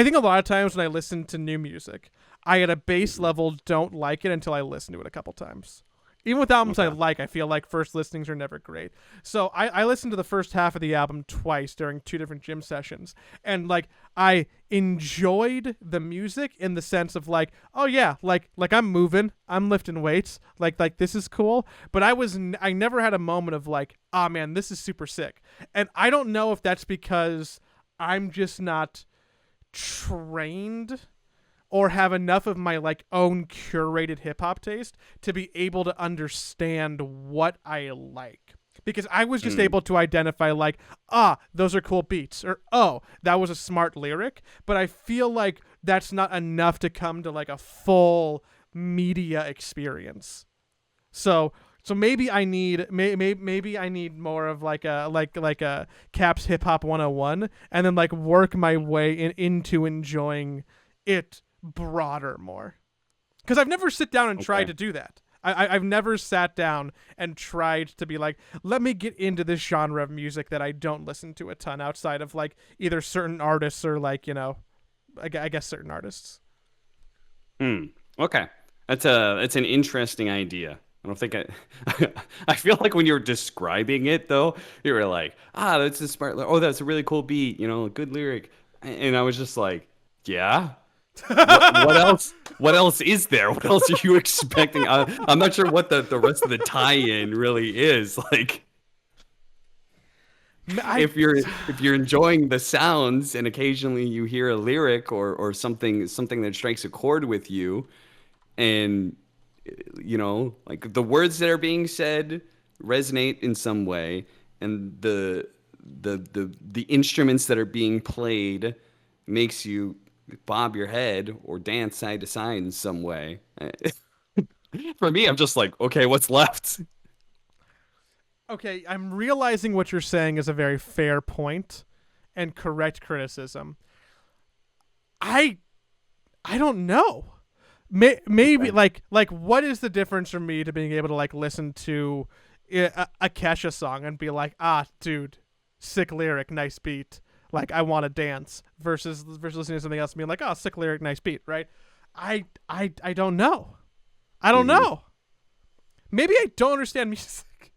think a lot of times when I listen to new music, I at a base Mhm. level don't like it until I listen to it a couple times. Even with albums I Okay. like, I feel like first listenings are never great. So I listened to the first half of the album twice during two different gym sessions. And like I enjoyed the music in the sense of like, oh yeah, like I'm moving, I'm lifting weights, like this is cool. But I never had a moment of like, oh man, this is super sick. And I don't know if that's because I'm just not trained or have enough of my like own curated hip hop taste to be able to understand what I like. Because I was just Mm. able to identify like, those are cool beats, or oh, that was a smart lyric. But I feel like that's not enough to come to like a full media experience. So maybe I need maybe I need more of like a Caps Hip Hop 101 and then like work my way into enjoying it broader more. Because I've never sit down and tried Okay. to do that. I've never sat down and tried to be like, let me get into this genre of music that I don't listen to a ton outside of like either certain artists or like, I guess certain artists. Hmm. Okay. That's an interesting idea. I don't think I I feel like when you're describing it though, you were like, that's a smart oh, that's a really cool beat, good lyric. And I was just like, yeah. What else? What else is there? What else are you expecting? I'm not sure what the rest of the tie-in really is. Like I if you're enjoying the sounds and occasionally you hear a lyric or something that strikes a chord with you and like the words that are being said resonate in some way and the instruments that are being played makes you bob your head or dance side to side in some way. For me, I'm just like, okay, what's left? Okay, I'm realizing what you're saying is a very fair point and correct criticism. I I don't know. Maybe Okay. like what is the difference for me to being able to like listen to a Kesha song and be like, dude, sick lyric, nice beat, like I want to dance, versus listening to something else and being like, sick lyric, nice beat, right? I don't know. I don't Hmm. know. Maybe I don't understand music.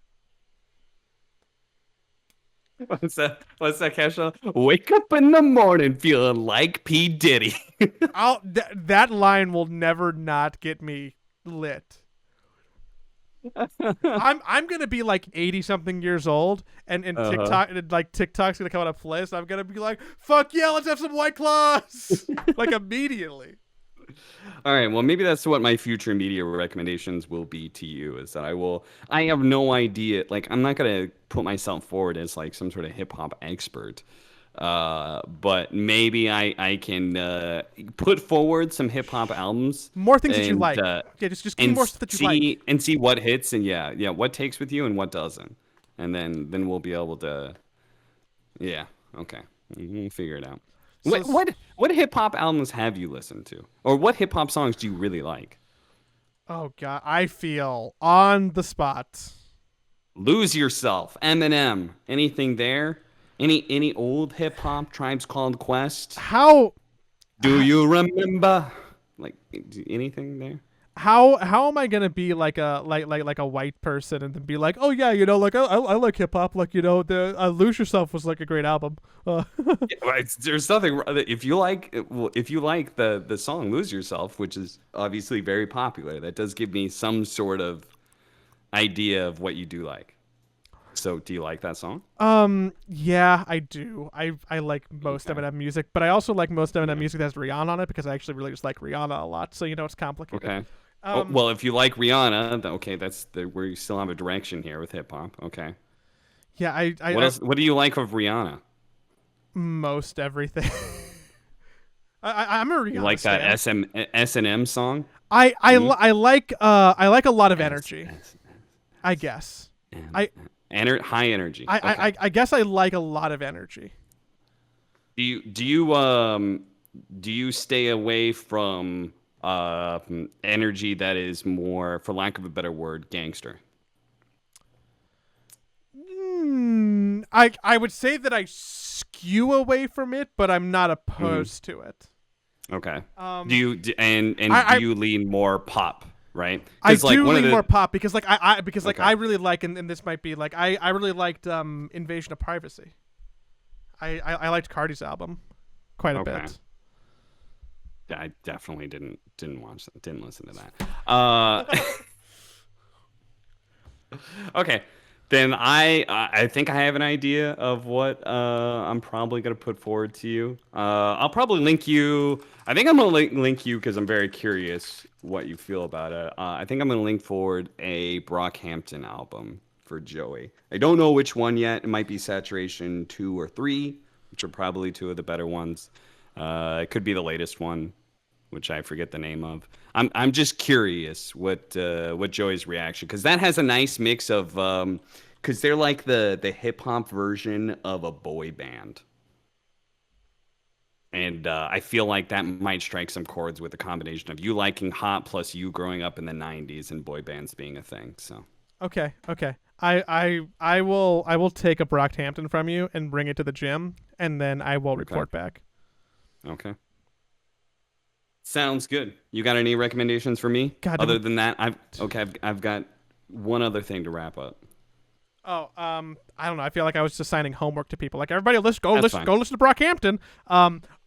What's that? What's that, Kesha? Wake up in the morning feeling like P. Diddy. That line will never not get me lit. I'm gonna be like 80 something years old and Uh-huh. TikTok's gonna come out of place. I'm gonna be like, fuck yeah, let's have some White Claws like immediately. All right, well, maybe that's what my future media recommendations will be to you is that I have no idea. Like, I'm not going to put myself forward as like some sort of hip hop expert. But maybe I can put forward some hip hop albums More things that you and like. Yeah, just give me more stuff that you like. see what hits and yeah, what takes with you and what doesn't. And then we'll be able to yeah, okay. We'll figure it out. So What hip hop albums have you listened to? Or what hip hop songs do you really like? oh god, I feel on the spot. Lose Yourself, Eminem, anything there? Any old hip hop Tribes Called Quest? How Do you remember? Like anything there? how am I gonna be like a white person and then be like, oh yeah, like I like hip hop, like the Lose Yourself was like a great album. Yeah, well, there's nothing if you like the song "Lose Yourself," which is obviously very popular. That does give me some sort of idea of what you do like. So, do you like that song? Yeah, I do. I like most Okay. Eminem music, but I also like most Eminem Yeah. music that has Rihanna on it because I actually really just like Rihanna a lot. So it's complicated. Okay. Oh, Um, well, if you like Rihanna, okay, that's we still have a direction here with hip hop. Okay. yeah, What else? What do you like of Rihanna? most everything. I'm a You Rihanna like that stan. S&M song? I Mm? like a lot of S energy. S I guess. M. I High energy. Okay. I guess I like a lot of energy. Do you stay away from energy that is more, for lack of a better word, gangster? I would say that I skew away from it, but I'm not Hmm. opposed to it. Okay. Um, And do I you lean more pop, right? I Because like do one of lean more the pop because I because like okay. I really like and this might be like I really liked Invasion of Privacy. I liked Cardi's album quite a Okay. bit. I definitely didn't watch that, didn't listen to that. Okay. Then I think I have an idea of what I'm probably gonna put forward to you. I'll probably link you. I think I'm gonna link you because I'm very curious what you feel about it. I think I'm gonna link forward a Brockhampton album for Joey. I don't know which one yet. It might be Saturation 2 or 3, which are probably two of the better ones. It could be the latest one, which I forget the name of. I'm just curious what Joey's reaction, because that has a nice mix of because they're like the hip hop version of a boy band, and I feel like that might strike some chords with the combination of you liking hop plus you growing up in the '90s and boy bands being a thing. So Okay, okay. I will take a Brockhampton from you and bring it to the gym, and then I will okay, report back. okay, sounds good. You got any recommendations for me? God, did we? Other than that, I've got one other thing to wrap up. Oh, I don't know. I feel like I was just assigning homework to people. Like everybody, That's fine. go listen to Brockhampton.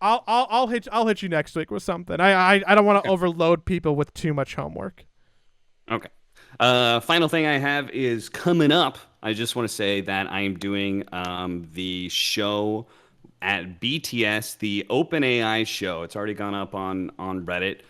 I'll hit you next week with something. I don't want to Okay. overload people with too much homework. Okay. Final thing I have is coming up. I just want to say that I am doing the show at BTS, the OpenAI show. It's already gone up on Reddit.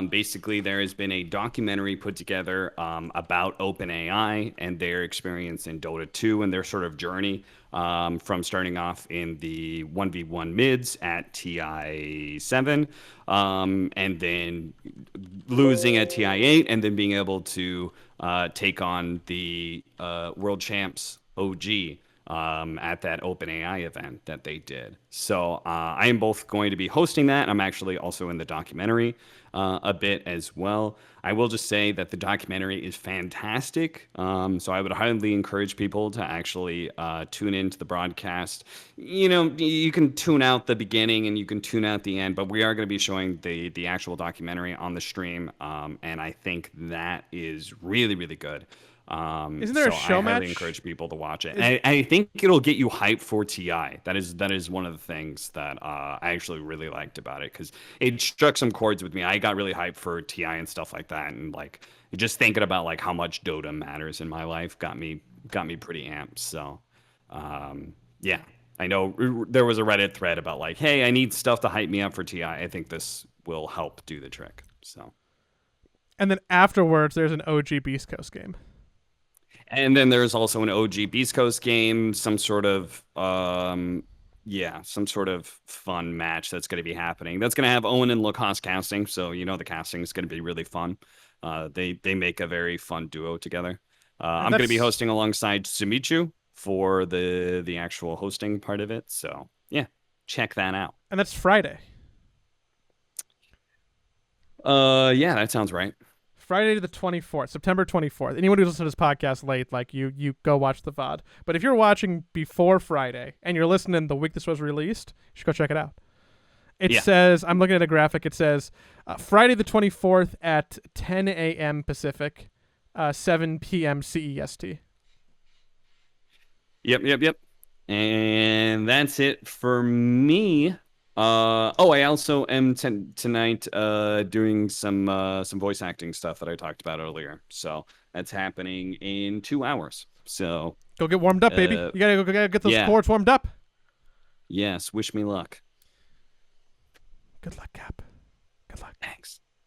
Basically, there has been a documentary put together about OpenAI and their experience in Dota 2 and their sort of journey from starting off in the 1v1 mids at TI 7, and then losing at TI 8, and then being able to take on the world champs OG at that OpenAI event that they did. So I am both going to be hosting that. I'm actually also in the documentary a bit as well. I will just say that the documentary is fantastic. So I would highly encourage people to actually tune into the broadcast. You know, you can tune out the beginning and you can tune out the end, but we are going to be showing the actual documentary on the stream, and I think that is really really good. Isn't there a So I show highly match? encourage people to watch it. Is I think it'll get you hyped for TI. That is one of the things that I actually really liked about it, because it struck some chords with me. I got really hyped for TI and stuff like that, and like just thinking about like how much Dota matters in my life got me pretty amped. So yeah, I know there was a Reddit thread about like, hey, I need stuff to hype me up for TI. I think this will help do the trick. So. and then afterwards, there's an OG Beast Coast game. And then there's also an OG Beast Coast game, yeah, some sort of fun match that's going to be happening. That's going to have Owen and Lacoste casting, so you know the casting is going to be really fun. They make a very fun duo together. And I'm going to be that's hosting alongside Sumichu for the actual hosting part of it. So yeah, check that out. and that's Friday. Yeah, that sounds right. Friday the 24th, September 24th. Anyone who's listening to this podcast late, like you go watch the VOD. But if you're watching before Friday and you're listening the week this was released, you should go check it out. It Yeah. says, I'm looking at a graphic, it says Friday the 24th at 10 a.m. Pacific, 7 p.m. CEST. Yep, yep, yep. And that's it for me. I also am tonight doing some voice acting stuff that I talked about earlier. So that's happening in 2 hours. So Go get warmed up, baby. uh, You gotta get those yeah, cords warmed up. yes. Wish me luck. Good luck, Cap.